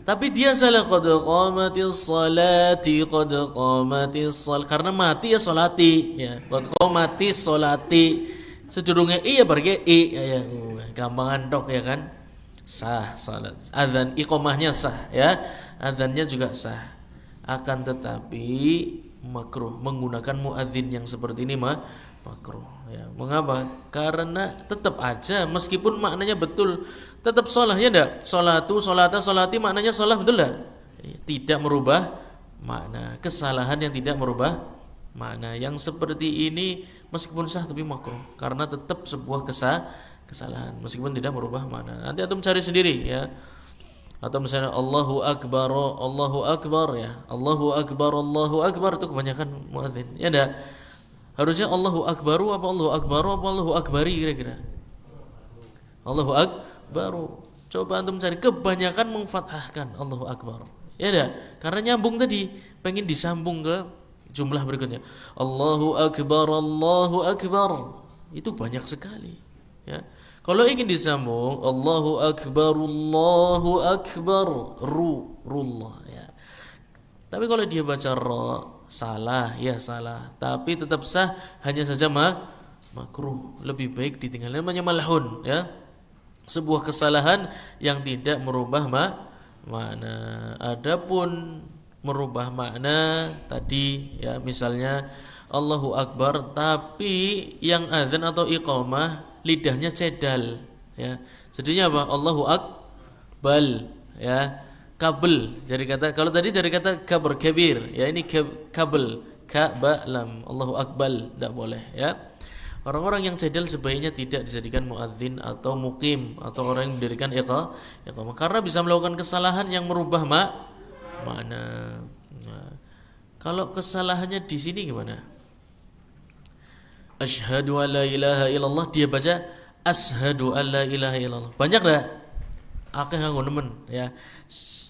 Tapi dia salah qad qamatis salati qad qamatis karena mati ya salati ya. Qad qamatis salati sedurunge i ya pergi i ya gampangan tok ya kan. Sah salat. Azan iqamahnya sah ya. Azannya juga sah. Akan tetapi makruh menggunakan muadzin yang seperti ini makruh ya. Mengapa? Karena tetap aja meskipun maknanya betul tetap sholah ya enggak? Sholatu, sholata, sholati maknanya sholah betul enggak? Tidak merubah makna. Kesalahan yang tidak merubah makna. Yang seperti ini meskipun sah tapi makruh karena tetap sebuah kesalahan meskipun tidak merubah makna. Nanti antum cari sendiri ya. Atau misalnya Allahu Akbar ya. Allahu Akbar itu kebanyakan muadzin. Ya enggak? Harusnya Allahu Akbaru apa Allahu Akbaru apa Allahu Akbari kira-kira. Allahu Akbaru. Coba antum cari kebanyakan memfathahkan Allahu Akbar. Ya enggak? Karena nyambung tadi, pengen disambung ke jumlah berikutnya. Allahu Akbar. Itu banyak sekali, ya. Kalau ingin disambung Allahu Akbar rullah ya. Tapi kalau dia baca ra salah ya salah, tapi tetap sah hanya saja makruh. Lebih baik ditinggalkan namanya malhun ya. Sebuah kesalahan yang tidak merubah makna. Adapun merubah makna tadi ya misalnya Allahu Akbar tapi yang azan atau iqamah lidahnya cedal ya. Jadinya apa? Allahu Akbal ya. Kabel. Jadi kata kalau tadi dari kata kabar kabir ya ini kabel ka ba lam Allahu Akbal tidak boleh ya. Orang-orang yang cedal sebaiknya tidak dijadikan muadzin atau muqim atau orang yang mendirikan iqamah karena bisa melakukan kesalahan yang merubah makna. Nah, kalau kesalahannya di sini gimana? Asyhadu an la ilaha illallah dia baca ashadu an la ilaha illallah. Banyak dah? Akeh nganggo nemen ya.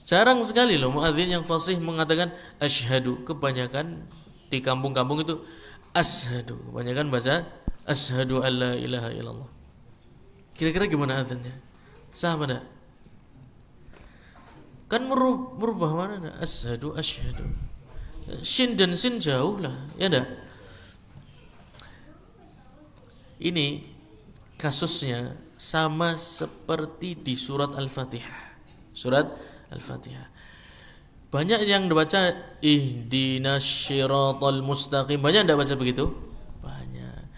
Jarang sekali loh muadzin yang fasih mengatakan asyhadu. Kebanyakan di kampung-kampung itu asyhadu. Kebanyakan baca asyhadu an la ilaha illallah. Kira-kira gimana azannya? Sah mana? Kan merubah mana? Asyhadu. Shin dan sin jauh lah, ya enggak? Ini kasusnya sama seperti di surat Al-Fatihah. Surat Al-Fatihah. Banyak yang baca ihdinas siratal mustaqim. Banyak enggak baca begitu? Banyak.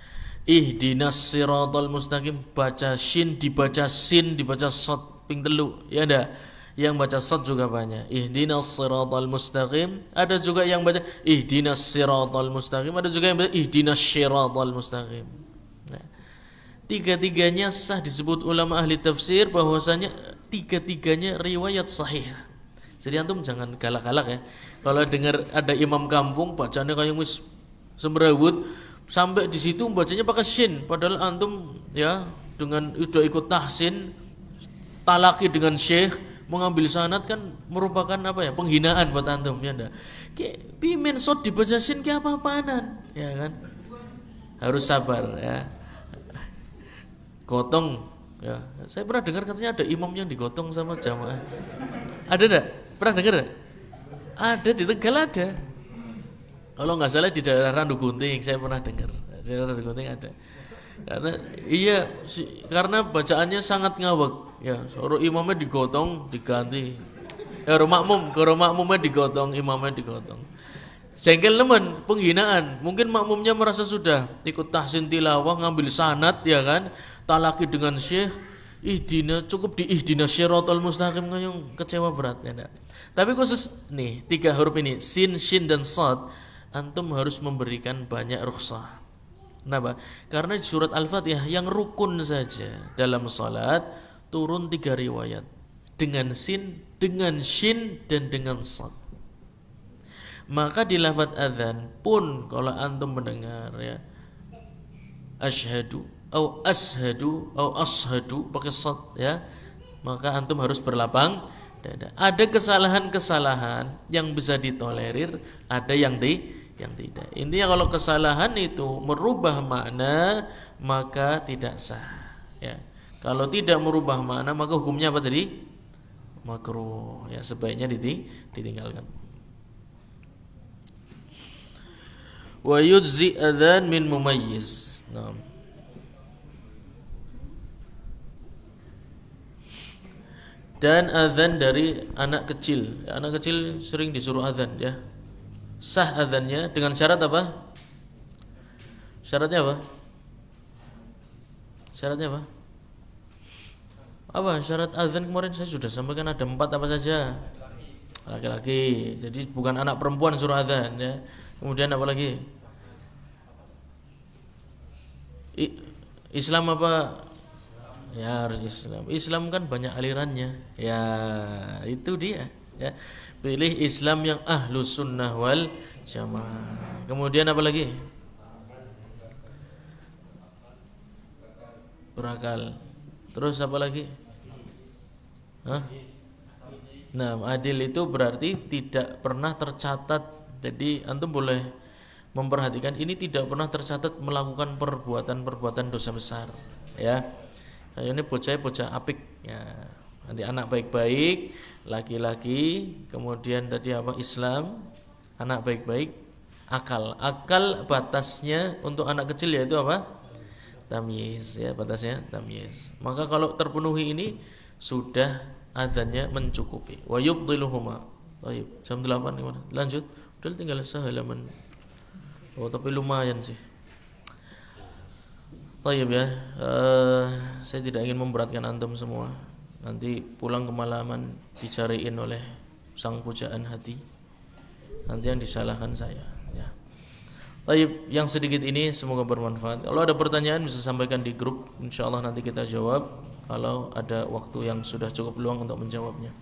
Ihdinas siratal mustaqim baca shin dibaca sin dibaca shad ping telu. Ya enggak? Yang baca shad juga banyak. Ihdinas siratal mustaqim. Ada juga yang baca ihdinas siratal mustaqim. Ada juga yang baca ihdinas siratal mustaqim. Tiga-tiganya sah disebut ulama ahli tafsir bahwasanya tiga-tiganya riwayat sahih. Jadi antum jangan galak-galak ya. Kalau dengar ada imam kampung bacanya kayak wis semrawut sampai di situ bacanya pakai shin padahal antum ya dengan udah ikut tahsin talaki dengan syekh mengambil sanad kan merupakan apa ya penghinaan buat antum ya ndak. Kayak pimen sot dibaca shin kayak apa-apaanan ya kan. Harus sabar ya. Gotong ya. Saya pernah dengar katanya ada imam yang digotong sama jamaah. Ada enggak? Pernah dengar enggak? Ada di Tegal ada. Kalau enggak salah di daerah Randu Gunting saya pernah dengar. Di daerah Randu Gunting ada. Karena iya karena bacaannya sangat ngawek ya. Suruh imamnya digotong diganti. Ya makmumnya digotong, imamnya digotong. Jengkel teman, penghinaan. Mungkin makmumnya merasa sudah ikut tahsin tilawah ngambil sanad ya kan. Talaki dengan syekh cukup di ihdina syiratal mustaqim yang kecewa berat ya enggak? Tapi khusus nih 3 huruf ini sin, shin dan sad antum harus memberikan banyak rukhsah. Kenapa? Karena di surat Al-Fatihah yang rukun saja dalam salat turun 3 riwayat dengan sin, dengan shin dan dengan sad. Maka di lafaz adzan pun kalau antum mendengar ya asyhadu atau ashadu pakai sad ya, maka antum harus berlapang dada. Ada kesalahan-kesalahan yang bisa ditolerir, ada yang tidak. Intinya kalau kesalahan itu merubah makna maka tidak sah ya. Kalau tidak merubah makna maka hukumnya apa tadi? makruh, ya sebaiknya ditinggalkan. Wa yujzi adzan min mumayyiz. Nah. Dan azan dari anak kecil. Ya, anak kecil sering disuruh azan ya. Sah azannya dengan syarat apa? Syaratnya apa? Syaratnya apa? Apa syarat azan kemarin saya sudah sampaikan ada 4 apa saja? Laki-laki. Jadi bukan anak perempuan suruh azan ya. Kemudian apa lagi? Islam apa? Ya harus Islam. Islam kan banyak alirannya. Ya itu dia. Ya pilih Islam yang ahlus sunnah wal jamaah. Kemudian apa lagi? Berakal. Terus apa lagi? Hah? Nah, adil itu berarti tidak pernah tercatat. Jadi antum boleh memperhatikan ini tidak pernah tercatat melakukan perbuatan-perbuatan dosa besar. Ya. Kayak ini bocah apik. Ya. Nanti anak baik-baik, laki-laki, kemudian tadi apa? Islam, anak baik-baik, akal. Akal batasnya untuk anak kecil yaitu apa? Tamyiz, ya batasnya tamyiz. Maka kalau terpenuhi ini sudah azannya mencukupi. Wa yubdiluhuma. Baik, jam 8 gimana? Lanjut. Udah tinggal sehalaman. Oh, tapi lumayan sih. Baik ya. Saya tidak ingin memberatkan antum semua. Nanti pulang kemalaman dicariin oleh sang pujaan hati. Nanti yang disalahkan saya, ya. Baik, yang sedikit ini semoga bermanfaat. Kalau ada pertanyaan bisa sampaikan di grup. InsyaAllah nanti kita jawab kalau ada waktu yang sudah cukup luang untuk menjawabnya.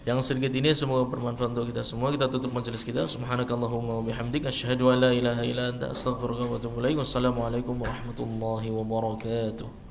Yang sedikit ini semoga bermanfaat untuk kita semua. Kita tutup majelis kita. Subhanakallahumma wa bihamdika asyhadu an la ilaha illa anta astaghfiruka wa atubu ilaik. Wassalamualaikum warahmatullahi wabarakatuh.